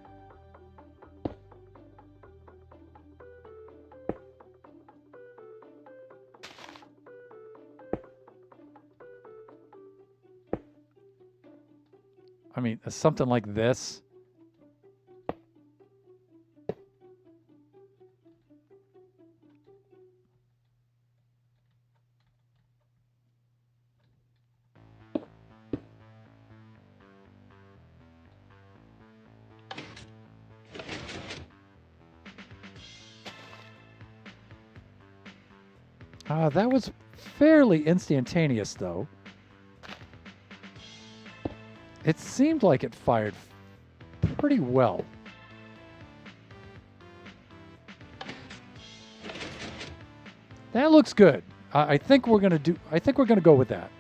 I mean, something like this. That was fairly instantaneous, though. It seemed like it fired pretty well. That looks good. I think we're gonna go with that.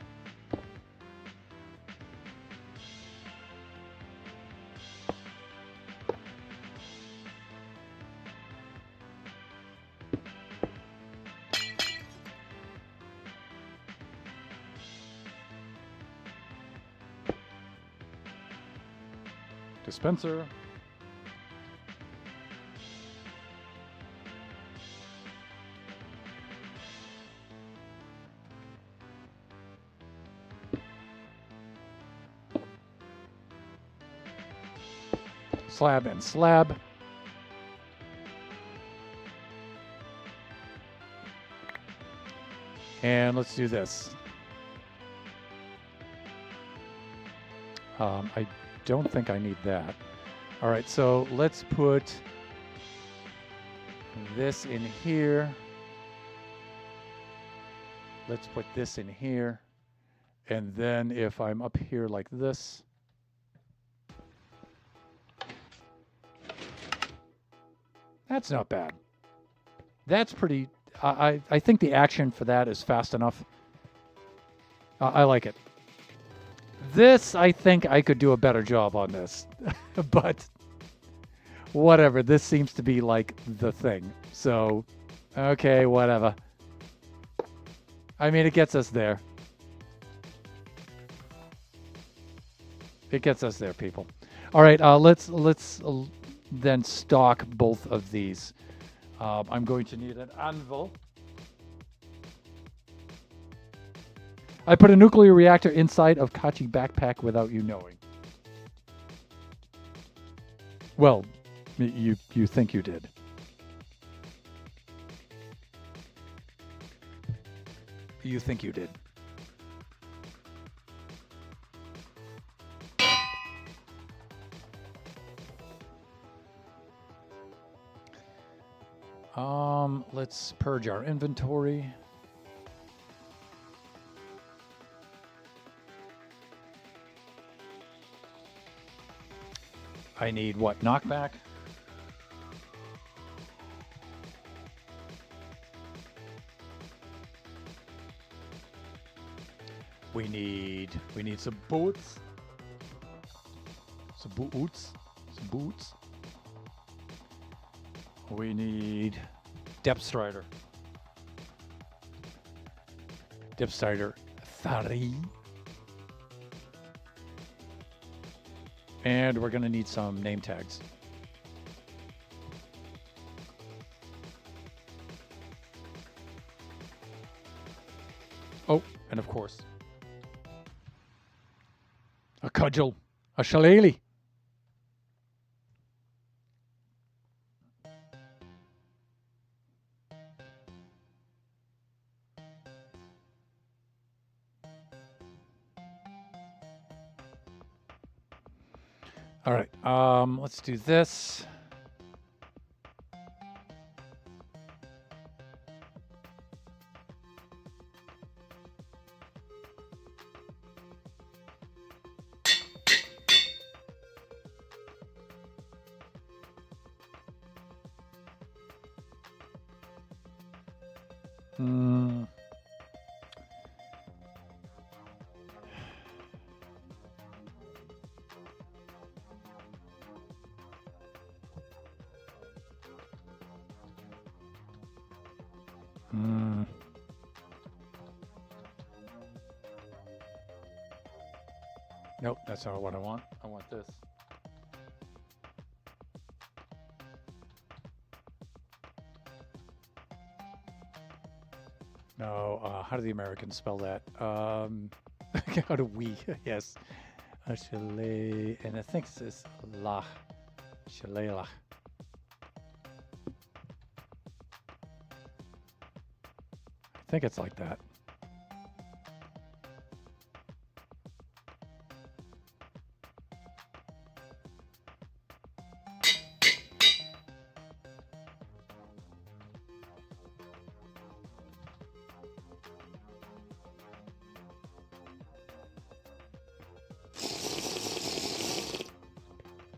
Dispenser. Slab and slab. And let's do this. I don't think I need that. All right, so let's put this in here. Let's put this in here. And then if I'm up here like this, That's not bad. That's pretty... I think the action for that is fast enough. I like it. This, I think I could do a better job on this. But whatever. This seems to be like the thing. So, okay, whatever. I mean, it gets us there. It gets us there, people. All right, let's then stock both of these. I'm going to need an anvil. I put a nuclear reactor inside of Kachi backpack without you knowing. Well, you think you did. You think you did. Let's purge our inventory. I need what? Knockback? We need some boots. Some boots. Some boots. We need Depth Strider. Depth Strider 3. And we're going to need some name tags. Oh, and of course, a cudgel, a shillelagh. All right, let's do this. Nope, that's not what I want. I want this. No, how do the Americans spell that? How do we? Yes. Shillelagh, and I think it's lach. Shillelagh. I think it's like that.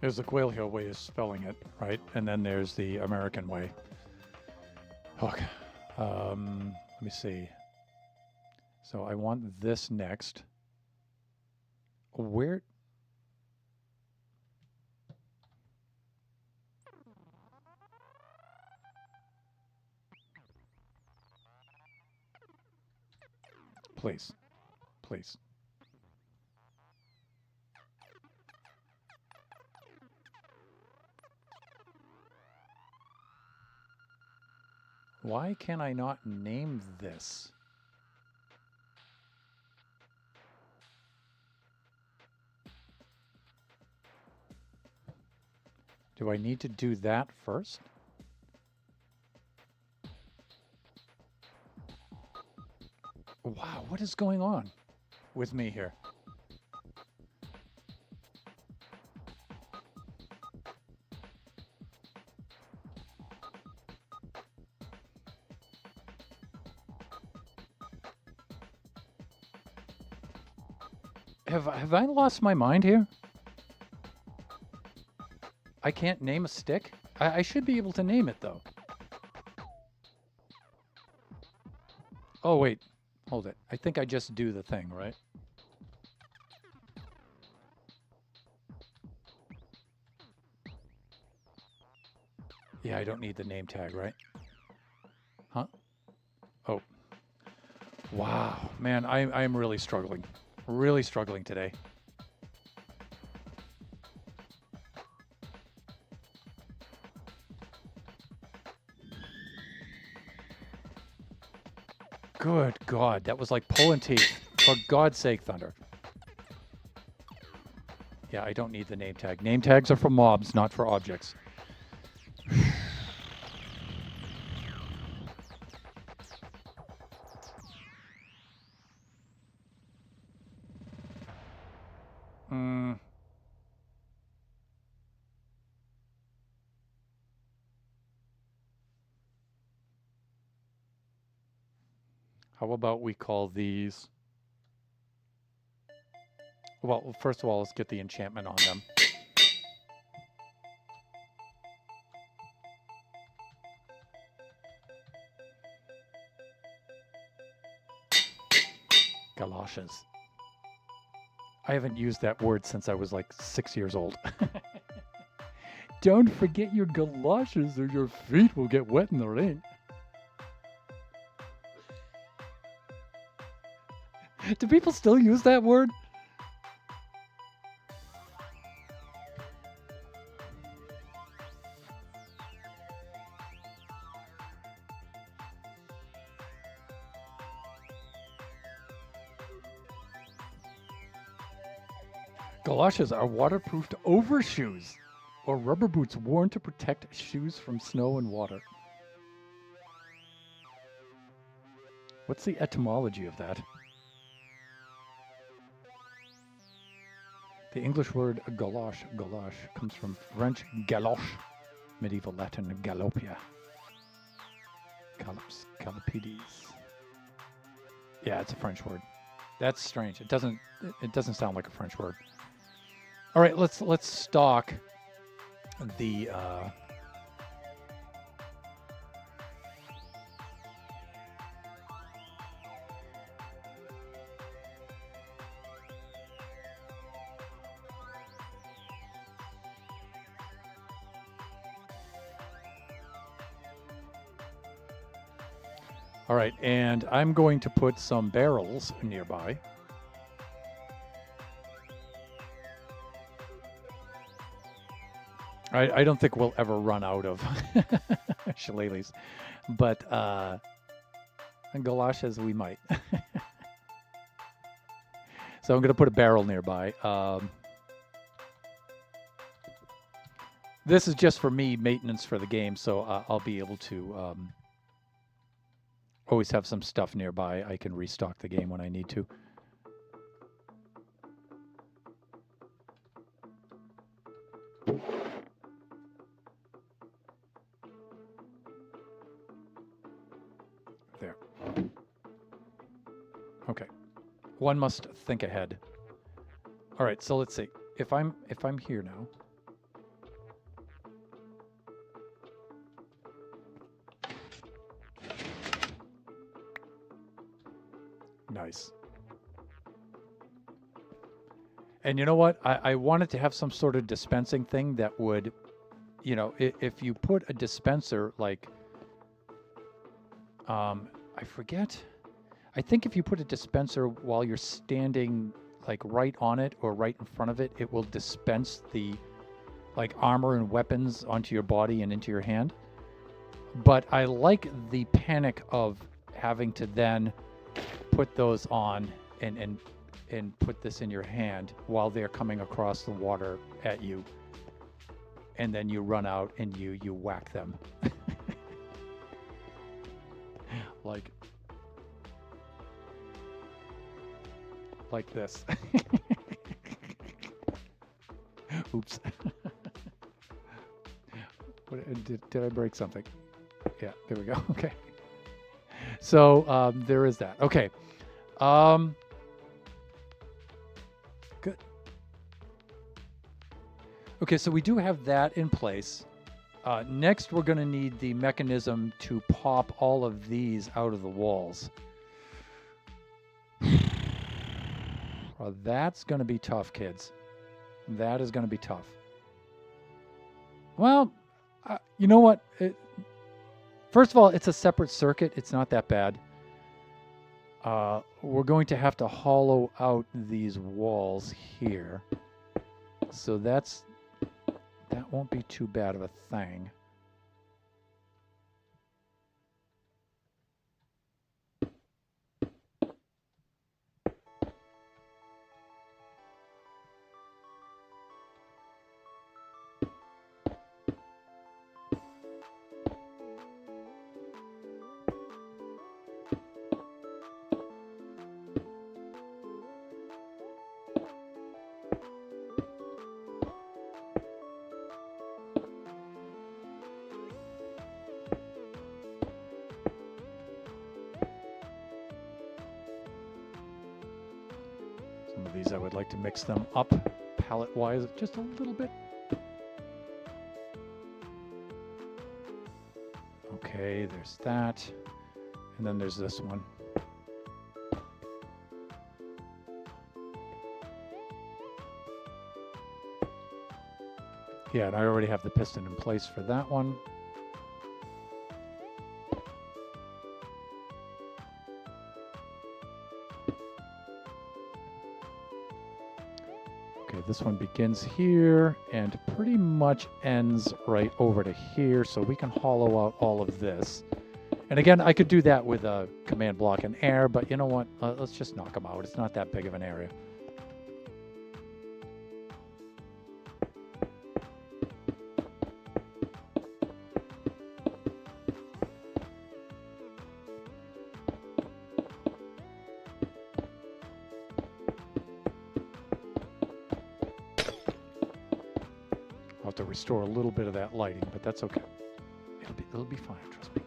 There's the Quail Hill way of spelling it, right? And then there's the American way. Okay. Let me see. So I want this next. Where? Please. Please. Why can I not name this? Do I need to do that first? Wow, what is going on with me here? Have I lost my mind here? I can't name a stick? I should be able to name it, though. Oh, wait. Hold it. I think I just do the thing, right? Yeah, I don't need the name tag, right? Huh? Oh. Wow. Man, I'm really struggling. Really struggling today. Good God. That was like pulling teeth. For God's sake, Thunder. Yeah, I don't need the name tag. Name tags are for mobs, not for objects. How about we call these... Well, first of all, let's get the enchantment on them. Galoshes. I haven't used that word since I was like 6 years old. Don't forget your galoshes or your feet will get wet in the rain. Do people still use that word? Galoshes are waterproofed overshoes or rubber boots worn to protect shoes from snow and water. What's the etymology of that? The English word galoche comes from French galoche, medieval Latin galopia. Calopides. Yeah, it's a French word. That's strange. It doesn't sound like a French word. All right, let's stock the All right, and I'm going to put some barrels nearby. I don't think we'll ever run out of shillelaghs, but galoshes we might. So I'm going to put a barrel nearby. This is just for me, maintenance for the game, so I'll be able to always have some stuff nearby. I can restock the game when I need to. There. Okay. One must think ahead. All right, so let's see. If I'm here now. Nice. And you know what? I wanted to have some sort of dispensing thing that would, you know, if you put a dispenser like, I forget. I think if you put a dispenser while you're standing like right on it or right in front of it, it will dispense the like armor and weapons onto your body and into your hand. But I like the panic of having to then put those on and put this in your hand while they're coming across the water at you. And then you run out and you whack them. like this. Oops. Did I break something? Yeah, there we go. Okay. So there is that. Okay. Good. Okay, so we do have that in place. Next, we're going to need the mechanism to pop all of these out of the walls. Well, that's going to be tough, kids. That is going to be tough. Well, you know what? First of all, it's a separate circuit. It's not that bad. We're going to have to hollow out these walls here. So that won't be too bad of a thing. Some of these I would like to mix them up palette-wise just a little bit. Okay, there's that. And then there's this one. Yeah, and I already have the piston in place for that one. Okay, this one begins here and pretty much ends right over to here, so we can hollow out all of this. And again, I could do that with a command block and air, but you know what? Let's just knock them out. It's not that big of an area. I'll have to restore a little bit of that lighting, but that's okay. It'll be fine, trust me.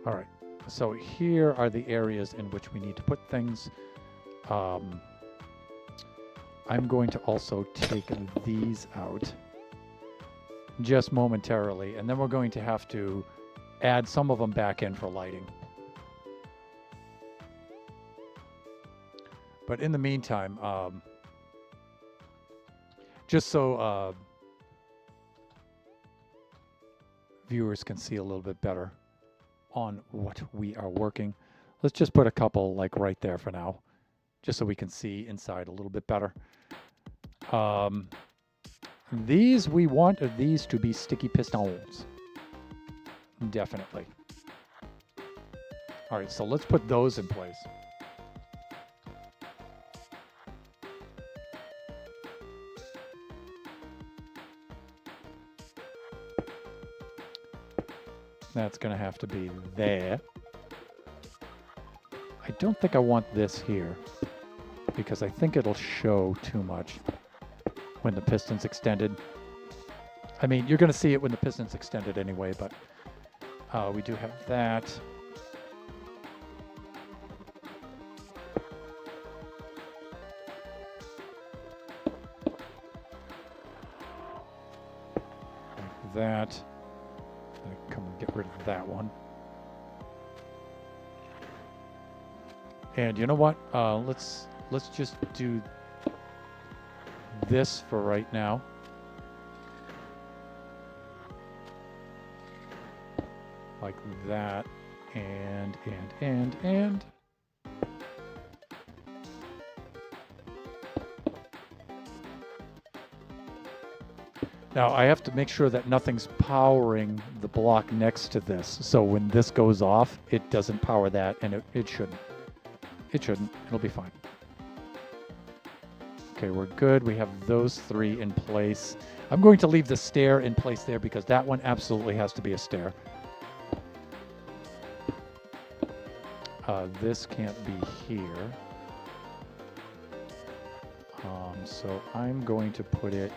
All right, so here are the areas in which we need to put things. I'm going to also take these out just momentarily, and then we're going to have to add some of them back in for lighting. But in the meantime, just so viewers can see a little bit better on what we are working, let's just put a couple like right there for now, just so we can see inside a little bit better. These, we want these to be sticky pistons. Definitely. All right, so let's put those in place. That's going to have to be there. I don't think I want this here because I think it'll show too much when the piston's extended. I mean, you're going to see it when the piston's extended anyway, but we do have that. Like that. Come and get rid of that one. And you know what? Let's just do this for right now. Like that. And. Now I have to make sure that nothing's powering the block next to this. So when this goes off, it doesn't power that, and it shouldn't. It shouldn't. It'll be fine. Okay, we're good. We have those three in place. I'm going to leave the stair in place there because that one absolutely has to be a stair. This can't be here. So I'm going to put it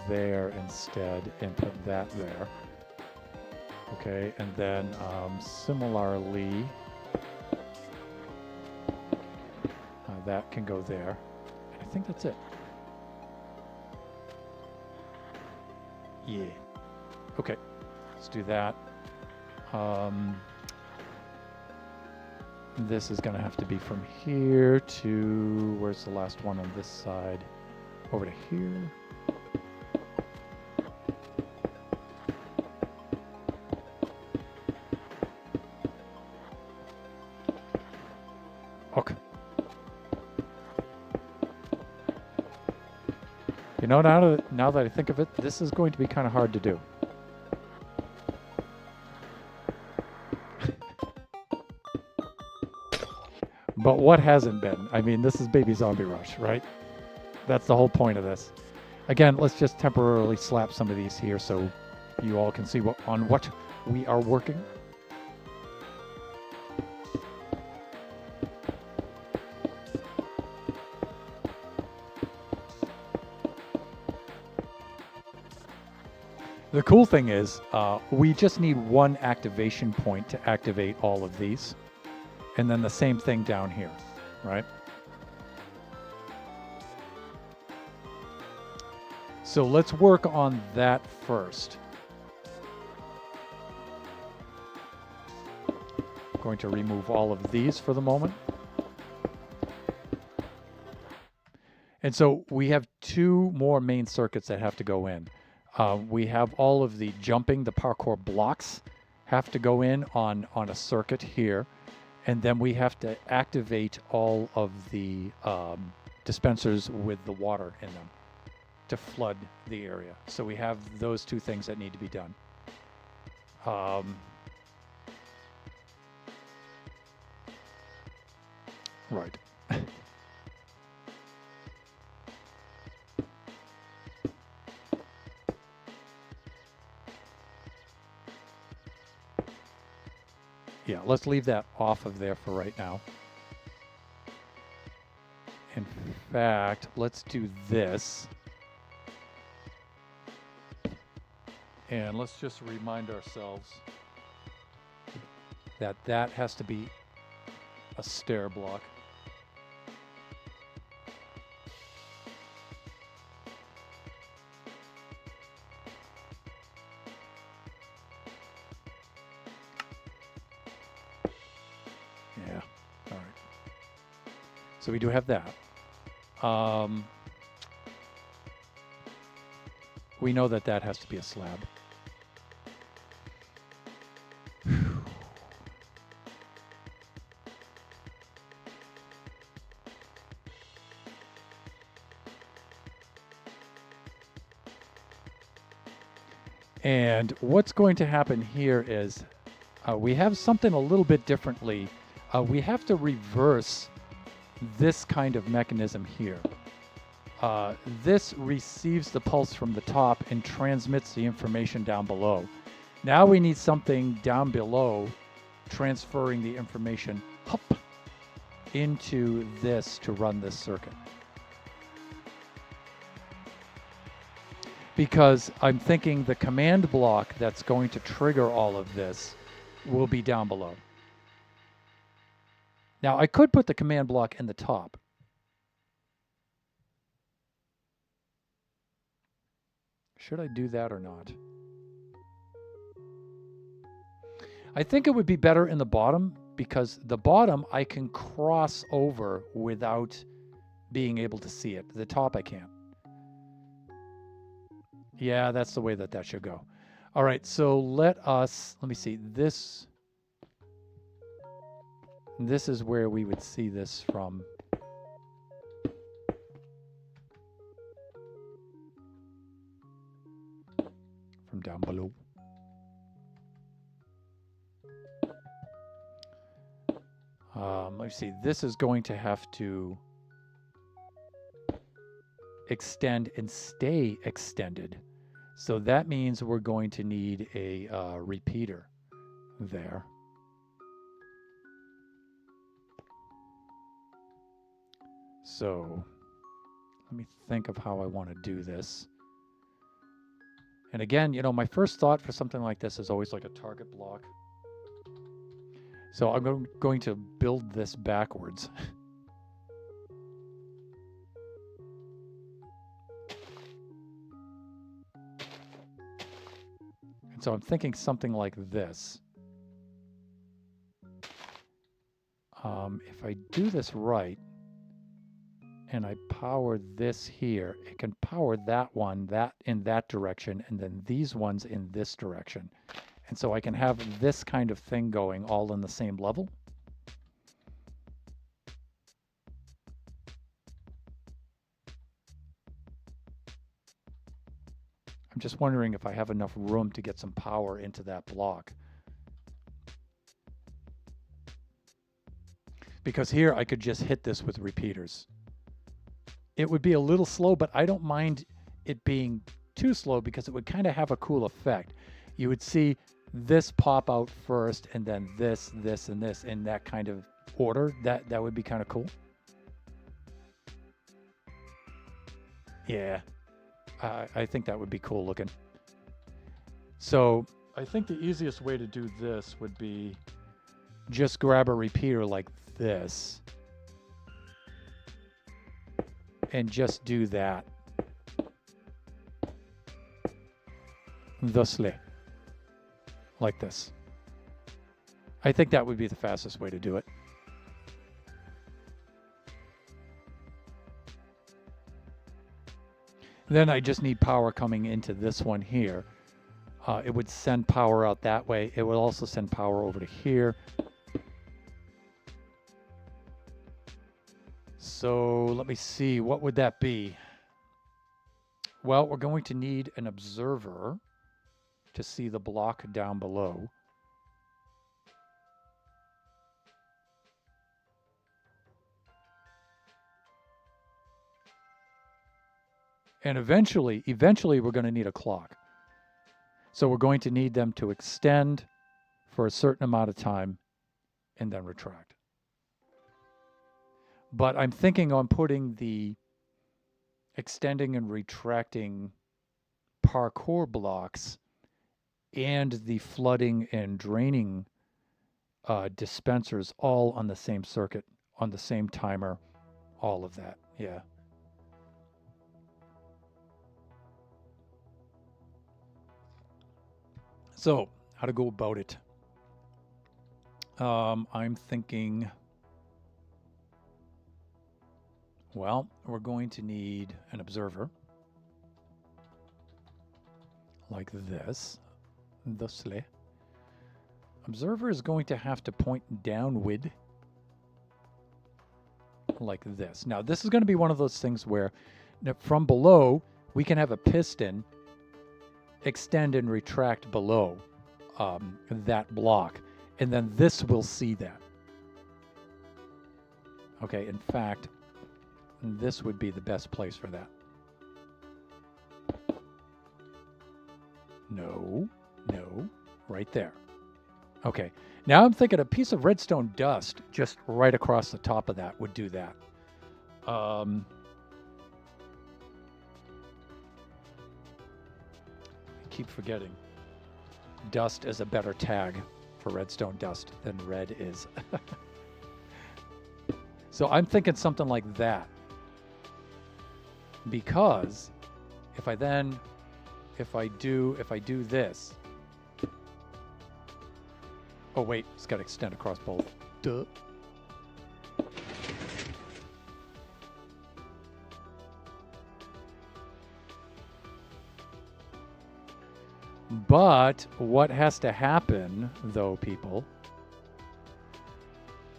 there instead and put that there. Okay, and then similarly, that can go there. I think that's it. Yeah. Okay, let's do that. This is going to have to be from here to, where's the last one on this side? Over to here. Okay. You know, now that I think of it, this is going to be kind of hard to do. But what hasn't been? I mean, this is Baby Zombie Rush, right? That's the whole point of this. Again, let's just temporarily slap some of these here so you all can see on what we are working. The cool thing is, we just need one activation point to activate all of these. And then the same thing down here, right? So let's work on that first. I'm going to remove all of these for the moment. And so we have two more main circuits that have to go in. We have all of the jumping, the parkour blocks have to go in on a circuit here. And then we have to activate all of the dispensers with the water in them to flood the area. So we have those two things that need to be done. Right. Yeah, let's leave that off of there for right now. In fact, let's do this. And let's just remind ourselves that that has to be a stair block. Yeah, all right. So we do have that. We know that that has to be a slab. And what's going to happen here is we have something a little bit differently. We have to reverse this kind of mechanism here. This receives the pulse from the top and transmits the information down below. Now we need something down below transferring the information up into this to run this circuit. Because I'm thinking the command block that's going to trigger all of this will be down below. Now I could put the command block in the top. Should I do that or not? I think it would be better in the bottom because the bottom I can cross over without being able to see it. The top I can't. Yeah, that's the way that that should go. All right, so let me see, this is where we would see this from. From down below. Let me see, this is going to have to extend and stay extended. So that means we're going to need a repeater there. So let me think of how I want to do this. And again, you know, my first thought for something like this is always like a target block. So I'm going to build this backwards. So I'm thinking something like this. If I do this right, and I power this here, it can power that one, that in that direction, and then these ones in this direction. And so I can have this kind of thing going all in the same level. I'm just wondering if I have enough room to get some power into that block. Because here I could just hit this with repeaters. It would be a little slow, but I don't mind it being too slow because it would kind of have a cool effect. You would see this pop out first and then this, this, and this in that kind of order. That would be kind of cool. Yeah, I think that would be cool looking. So I think the easiest way to do this would be just grab a repeater like this and just do that. Thusly. Like this. I think that would be the fastest way to do it. Then I just need power coming into this one here. It would send power out that way. It would also send power over to here. So let me see, what would that be? Well, we're going to need an observer to see the block down below. And eventually we're going to need a clock. So we're going to need them to extend for a certain amount of time and then retract. But I'm thinking on putting the extending and retracting parkour blocks and the flooding and draining dispensers all on the same circuit, on the same timer, all of that. Yeah. So, how to go about it? I'm thinking, well, we're going to need an observer like this. Thusly. Observer is going to have to point downward like this. Now, this is going to be one of those things where from below, we can have a piston extend and retract below that block. And then this will see that. Okay, in fact, this would be the best place for that. No, right there. Okay, now I'm thinking a piece of redstone dust just right across the top of that would do that. I keep forgetting. Dust is a better tag for redstone dust than red is. So I'm thinking something like that. Because if I do this. Oh wait, it's got to extend across both. Duh. But what has to happen, though, people,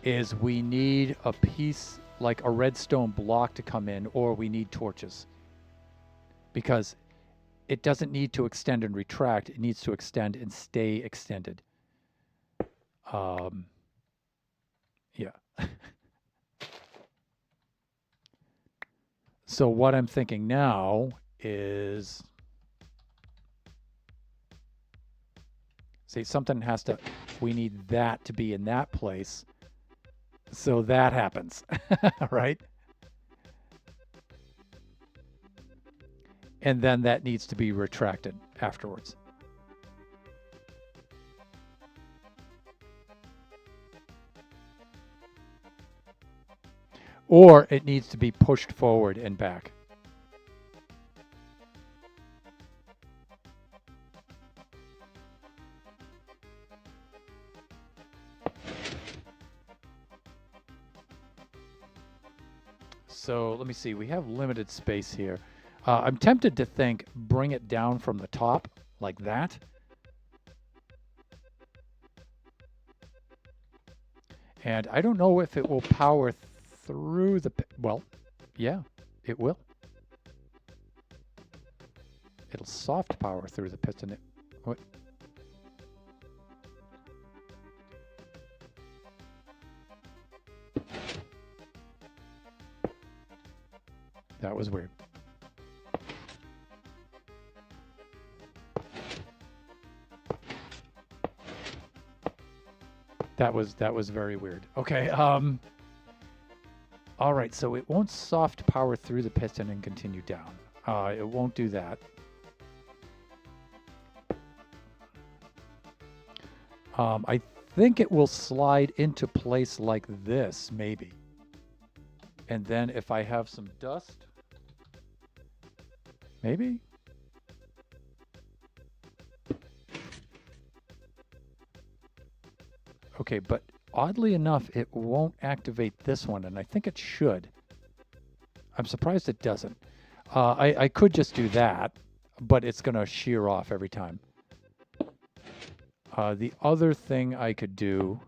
is we need a piece like a redstone block to come in, or we need torches. Because it doesn't need to extend and retract. It needs to extend and stay extended. Yeah. So what I'm thinking now is, see, something has to, we need that to be in that place. So that happens, right? And then that needs to be retracted afterwards. Or it needs to be pushed forward and back. So let me see. We have limited space here. I'm tempted to think bring it down from the top like that. And I don't know if it will power through the... Well, yeah, it will. It'll soft power through the piston. What? That was weird. That was very weird. Okay. All right. So it won't soft power through the piston and continue down. It won't do that. I think it will slide into place like this, maybe. And then if I have some dust, maybe. Okay, but oddly enough, it won't activate this one, and I think it should. I'm surprised it doesn't. I could just do that, but it's going to shear off every time. The other thing I could do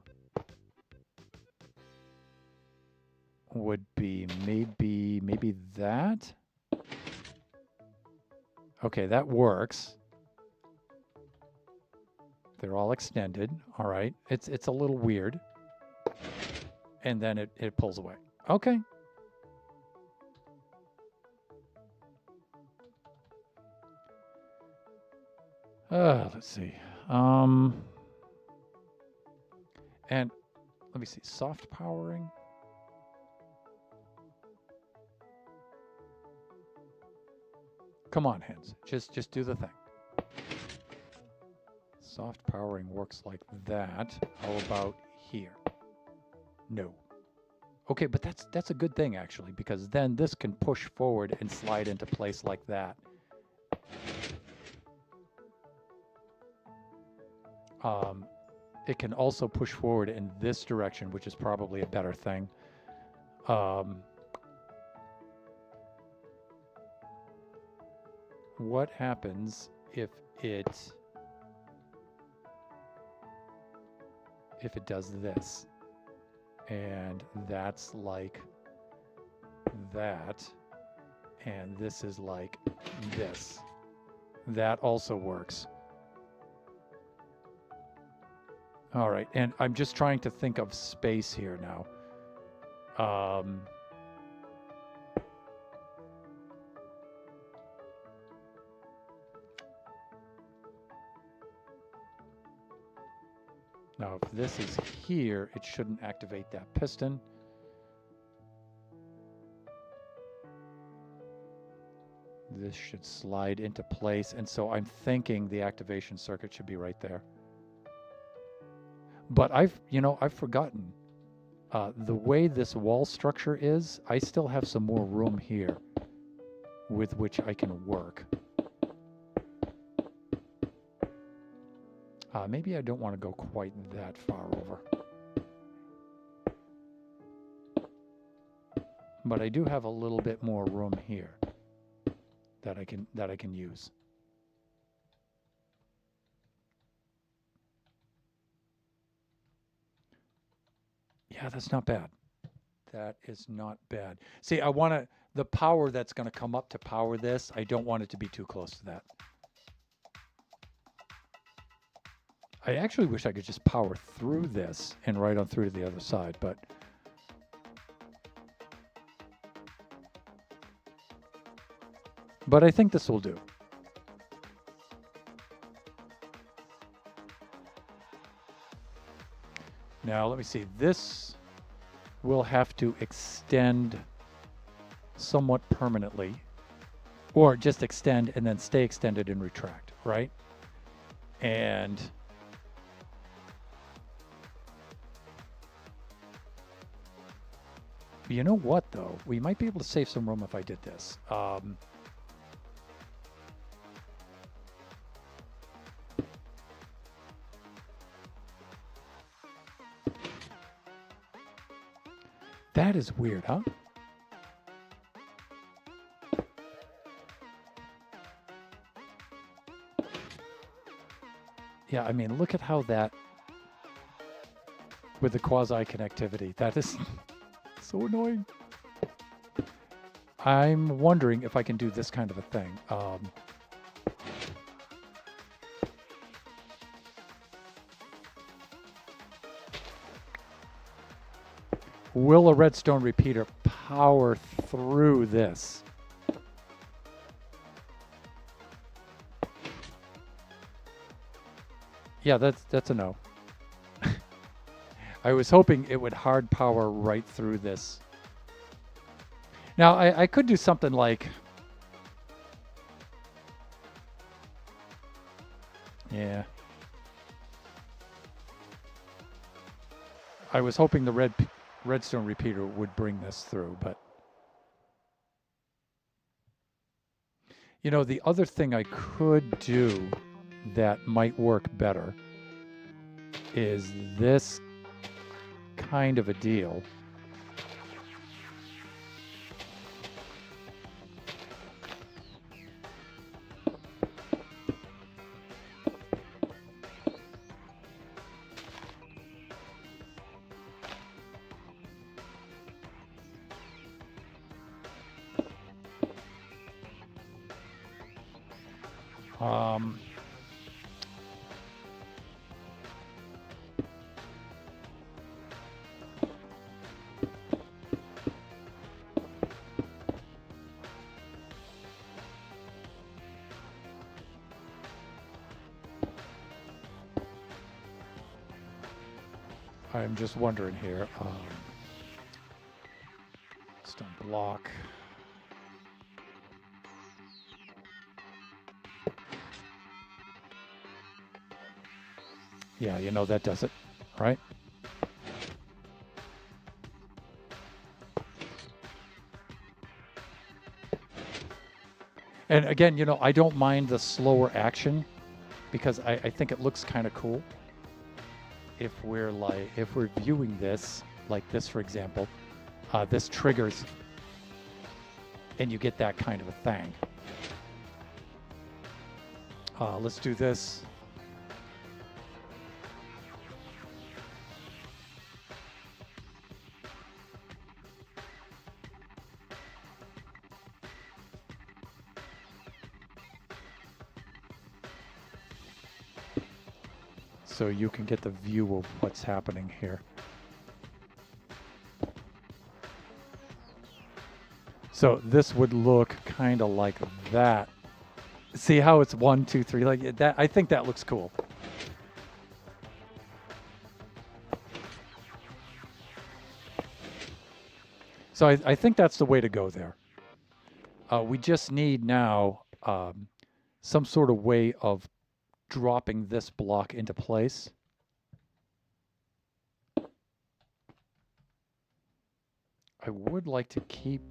would be maybe that. Okay, that works. They're all extended. All right. It's a little weird. And then it pulls away. Okay. Let's see. And let me see. Soft powering. Come on, hands. Just do the thing. Soft powering works like that. How about here? No. Okay, but that's a good thing actually, because then this can push forward and slide into place like that. It can also push forward in this direction, which is probably a better thing. What happens if it does this? And that's like that. And this is like this. That also works. All right, and I'm just trying to think of space here now. Now, if this is here, it shouldn't activate that piston. This should slide into place, and so I'm thinking the activation circuit should be right there. But I've forgotten the way this wall structure is. I still have some more room here with which I can work. Maybe I don't want to go quite that far over. But I do have a little bit more room here that I can use. Yeah, that's not bad. That is not bad. See, I want the power that's going to come up to power this, I don't want it to be too close to that. I actually wish I could just power through this and right on through to the other side, but I think this will do. Now, let me see. This will have to extend somewhat permanently, or just extend and then stay extended and retract, right? And you know what, though? We might be able to save some room if I did this. That is weird, huh? Yeah, I mean, look at how that, with the quasi connectivity, that is so annoying. I'm wondering if I can do this kind of a thing. Will a redstone repeater power through this? Yeah, that's a no. I was hoping it would hard power right through this. Now, I could do something like... Yeah. I was hoping the redstone repeater would bring this through, but... You know, the other thing I could do that might work better is this kind of a deal. I'm just wondering here. Stone block. Yeah, you know that does it, right? And again, you know, I don't mind the slower action because I think it looks kind of cool. If we're viewing this like this, for example, this triggers and you get that kind of a thing. Let's do this. So you can get the view of what's happening here. So this would look kind of like that. See how it's 1, 2, 3 like that? I think that looks cool. So I think that's the way to go there. We just need now some sort of way of dropping this block into place. I would like to keep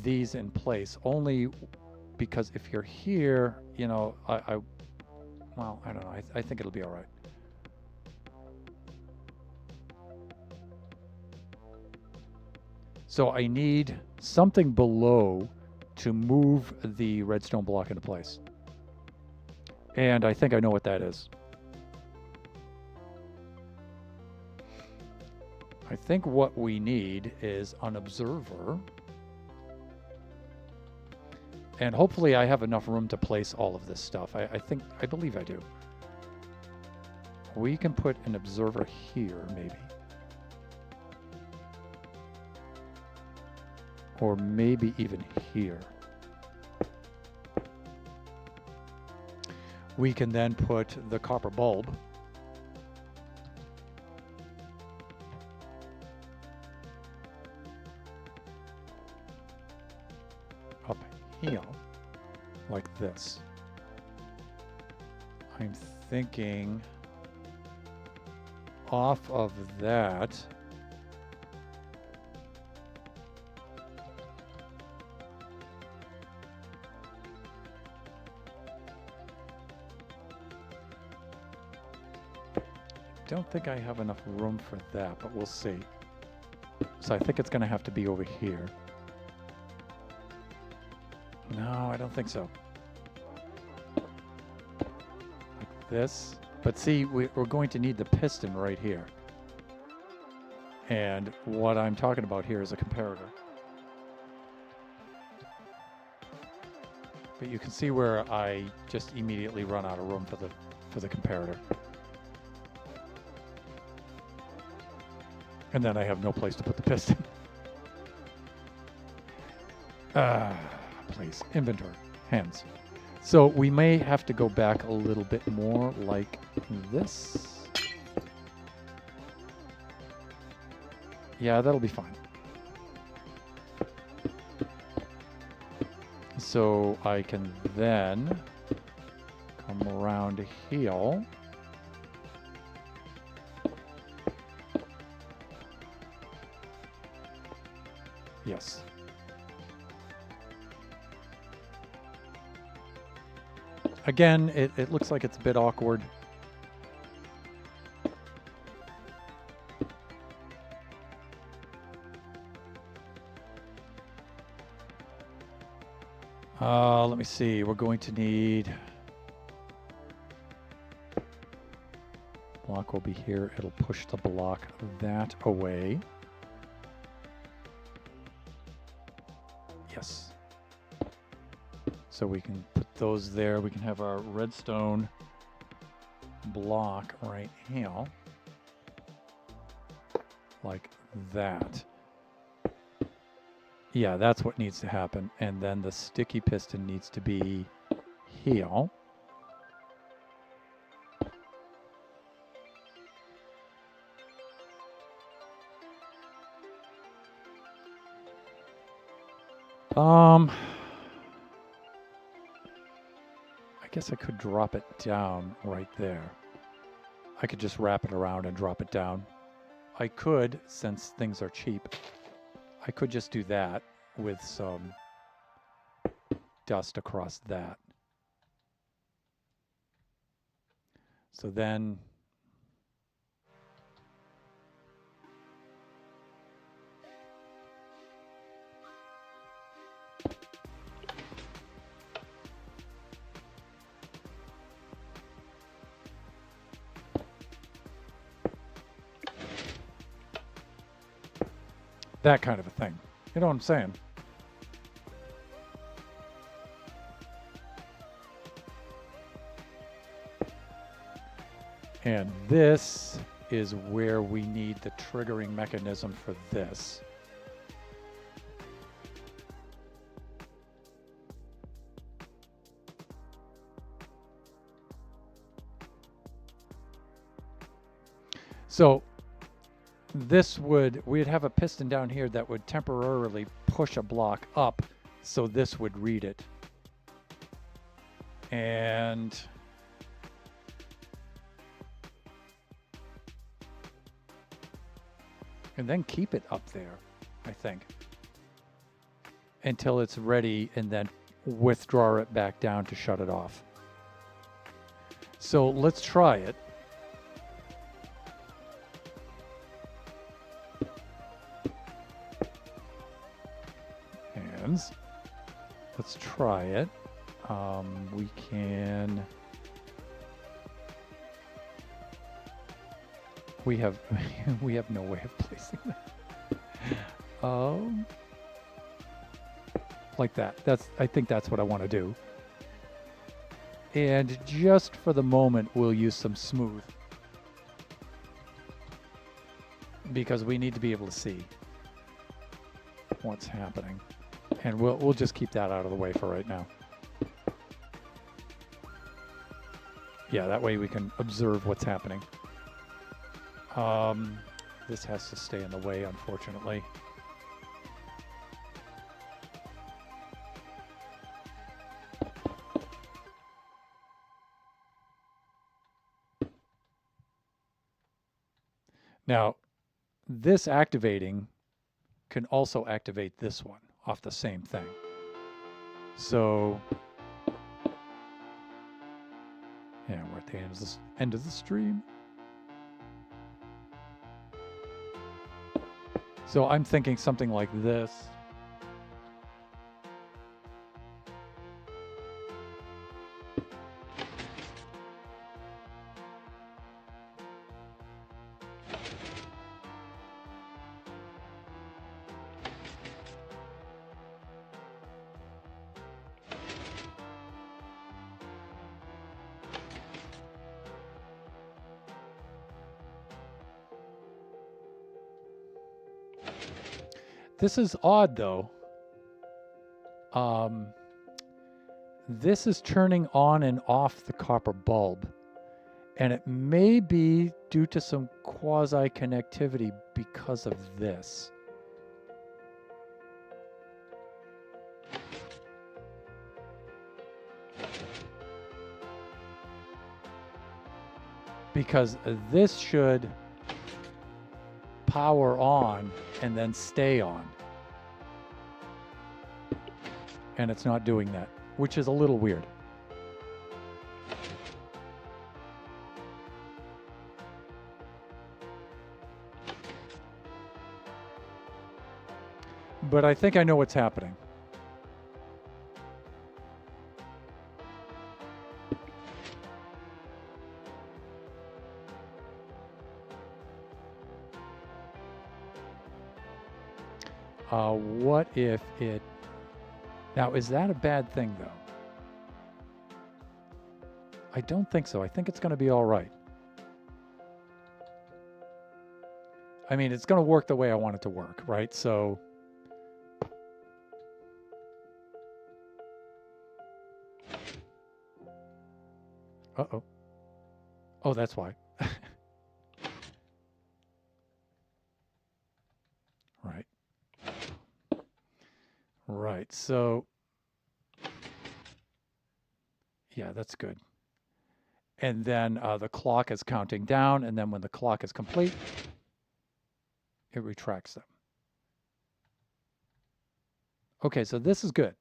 these in place only because if you're here, you know, well, I don't know. I think it'll be all right. So I need something below to move the redstone block into place. And I think I know what that is. I think what we need is an observer. And hopefully I have enough room to place all of this stuff. I believe I do. We can put an observer here, maybe. Or maybe even here. We can then put the copper bulb up here, like this. I'm thinking off of that, don't think I have enough room for that, but we'll see. So I think it's going to have to be over here. No, I don't think so. this. But see, we're going to need the piston right here. And what I'm talking about here is a comparator. But you can see where I just immediately run out of room for the comparator. And then I have no place to put the piston. Please, inventory, hands. So we may have to go back a little bit more like this. Yeah, that'll be fine. So I can then come around here. Yes. Again, it looks like it's a bit awkward. Let me see. We're going to need... Block will be here. It'll push the block that away. Yes. So we can put those there. We can have our redstone block right here. Like that. Yeah, that's what needs to happen. And then the sticky piston needs to be here. I guess I could drop it down right there. I could just wrap it around and drop it down. I could, since things are cheap, I could just do that with some dust across that. So then... that kind of a thing. You know what I'm saying? And this is where we need the triggering mechanism for this. So we'd have a piston down here that would temporarily push a block up, so this would read it. And then keep it up there, I think, until it's ready, and then withdraw it back down to shut it off. So let's try it. Let's try it. We can... We have no way of placing that. Like that. I think that's what I want to do. And just for the moment, we'll use some smooth, because we need to be able to see what's happening. And we'll just keep that out of the way for right now. Yeah, that way we can observe what's happening. This has to stay in the way, unfortunately. Now, this activating can also activate this one off the same thing. So, yeah, we're at the end of the stream. So I'm thinking something like this. This is odd, though. This is turning on and off the copper bulb, and it may be due to some quasi-connectivity because of this. Because this should power on and then stay on. And it's not doing that, which is a little weird. But I think I know what's happening. What if it... Now, is that a bad thing, though? I don't think so. I think it's going to be all right. I mean, it's going to work the way I want it to work, right? So... Uh-oh. Oh, that's why. Right. Right, so... Yeah, that's good. And then the clock is counting down, and then when the clock is complete, it retracts them. Okay, so this is good.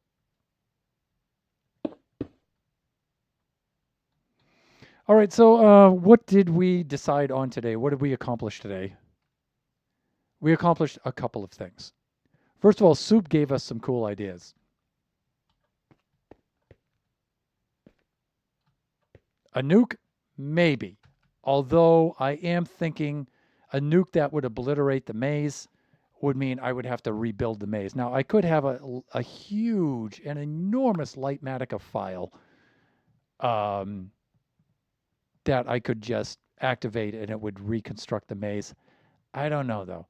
All right, so what did we decide on today? What did we accomplish today? We accomplished a couple of things. First of all, Soup gave us some cool ideas. A nuke? Maybe. Although I am thinking a nuke that would obliterate the maze would mean I would have to rebuild the maze. Now, I could have a huge, an enormous Lightmatica file that I could just activate and it would reconstruct the maze. I don't know, though.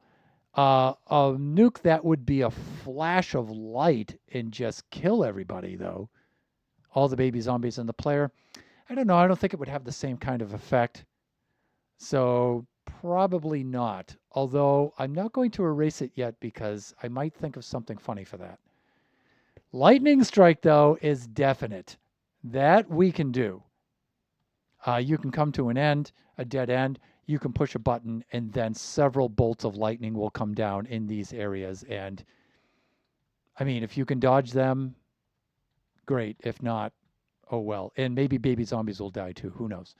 A nuke that would be a flash of light and just kill everybody, though. All the baby zombies and the player. I don't know. I don't think it would have the same kind of effect. So probably not. Although I'm not going to erase it yet because I might think of something funny for that. Lightning strike, though, is definite. That we can do. You can come to an end, a dead end. You can push a button, and then several bolts of lightning will come down in these areas. And, I mean, if you can dodge them, great. If not, oh well. And maybe baby zombies will die too. Who knows?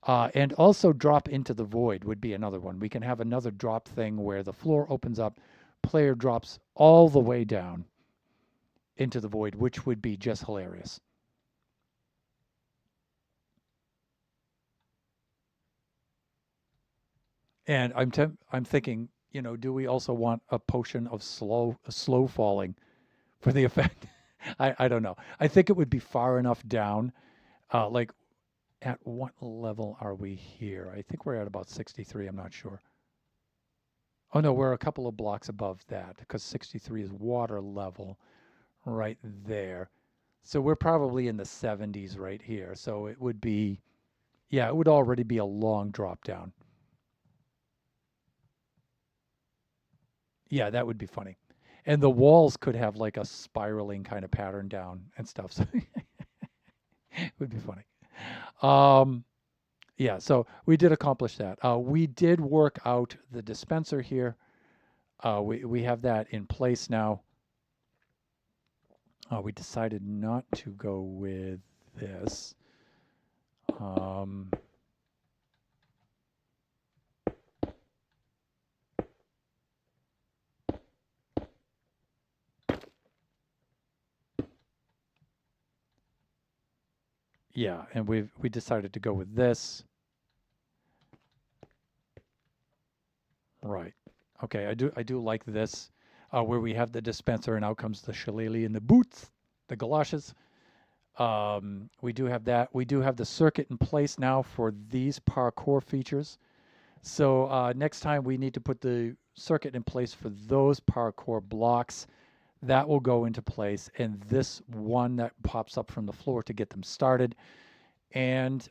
And also drop into the void would be another one. We can have another drop thing where the floor opens up, player drops all the way down into the void, which would be just hilarious. And I'm thinking, you know, do we also want a potion of slow falling for the effect? I don't know. I think it would be far enough down. Like, at what level are we here? I think we're at about 63. I'm not sure. Oh, no, we're a couple of blocks above that because 63 is water level right there. So we're probably in the 70s right here. So it would be, yeah, it would already be a long drop down. Yeah, that would be funny. And the walls could have like a spiraling kind of pattern down and stuff. So it would be funny. Yeah, so we did accomplish that. We did work out the dispenser here. We have that in place now. We decided not to go with this. Yeah, and we decided to go with this. Right. Okay, I do like this, where we have the dispenser and out comes the shillelagh and the boots, the galoshes. We do have that. We do have the circuit in place now for these parkour features. So next time we need to put the circuit in place for those parkour blocks. That will go into place, and this one that pops up from the floor to get them started. And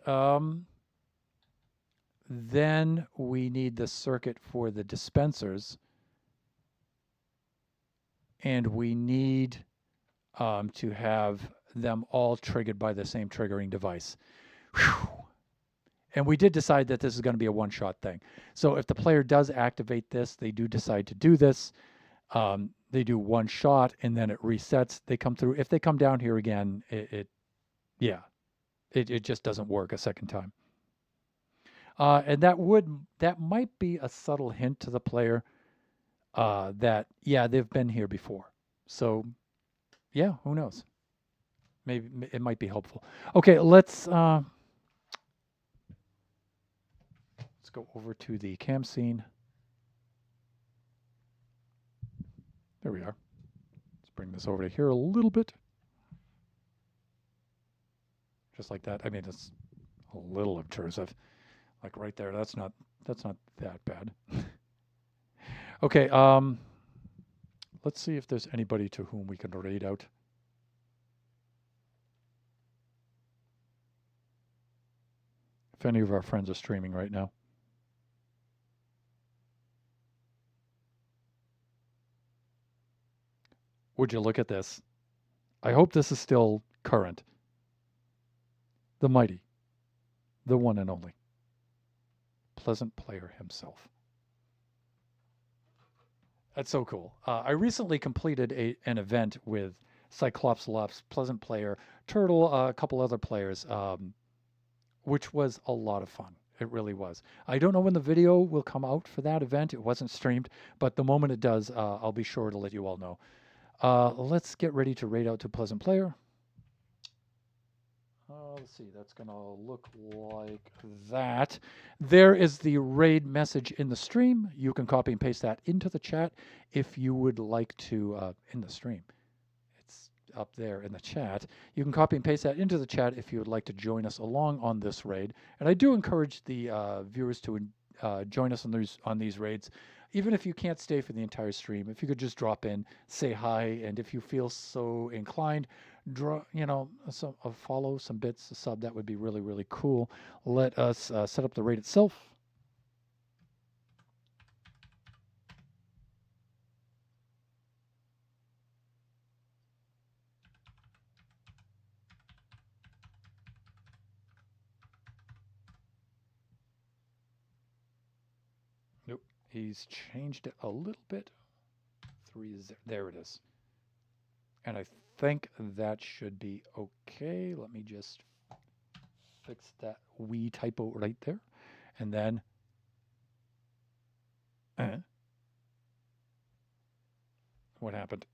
then we need the circuit for the dispensers, and we need to have them all triggered by the same triggering device. Whew. And we did decide that this is going to be a one-shot thing. So if the player does activate this, they do decide to do this. They do one shot, and then it resets. They come through. If they come down here again, it just doesn't work a second time. And that might be a subtle hint to the player that they've been here before. So yeah, who knows? Maybe it might be helpful. Okay, let's go over to the cam scene. There we are. Let's bring this over to here a little bit. Just like that. I mean, it's a little obtrusive. Like right there. That's not that bad. Okay, let's see if there's anybody to whom we can raid out. If any of our friends are streaming right now. Would you look at this? I hope this is still current. The mighty, the one and only, Pleasant Player himself. That's so cool. I recently completed an event with Cyclops Lux, Pleasant Player, Turtle, a couple other players, which was a lot of fun. It really was. I don't know when the video will come out for that event. It wasn't streamed, but the moment it does, I'll be sure to let you all know. Let's get ready to raid out to Pleasant Player. Let's see, that's going to look like that. There is the raid message in the stream. You can copy and paste that into the chat if you would like to, in the stream. It's up there in the chat. You can copy and paste that into the chat if you would like to join us along on this raid. And I do encourage the viewers to join us on these raids. Even if you can't stay for the entire stream, if you could just drop in, say hi, and if you feel so inclined, draw, a follow, some bits, a sub, that would be really, really cool. Let us set up the raid itself. Nope, he's changed it a little bit. There it is. And I think that should be okay. Let me just fix that wee typo right there. And then what happened?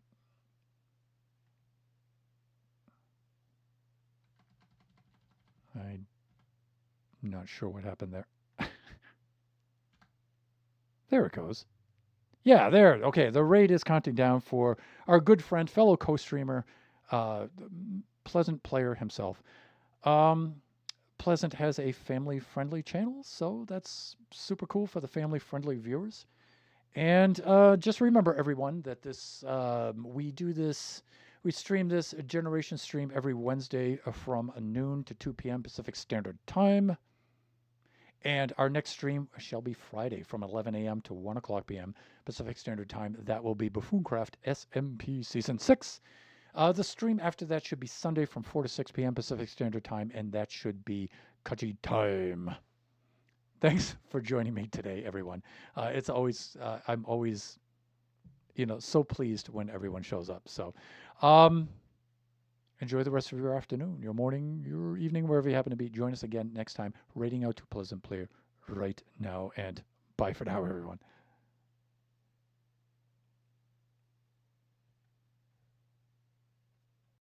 I'm not sure what happened there. There it goes. Yeah, there. Okay, the raid is counting down for our good friend, fellow co-streamer, Pleasant Player himself. Pleasant has a family-friendly channel, so that's super cool for the family-friendly viewers. And just remember, everyone, that we stream this Generation stream every Wednesday from noon to 2 p.m. Pacific Standard Time. And our next stream shall be Friday from 11 a.m. to 1 o'clock p.m. Pacific Standard Time. That will be Buffooncraft SMP Season 6. The stream after that should be Sunday from 4 to 6 p.m. Pacific Standard Time, and that should be Kaji time. Thanks for joining me today, everyone. It's always, I'm always, so pleased when everyone shows up. So, enjoy the rest of your afternoon, your morning, your evening, wherever you happen to be. Join us again next time, raiding out to Pleasant Player right now. And bye for now, everyone.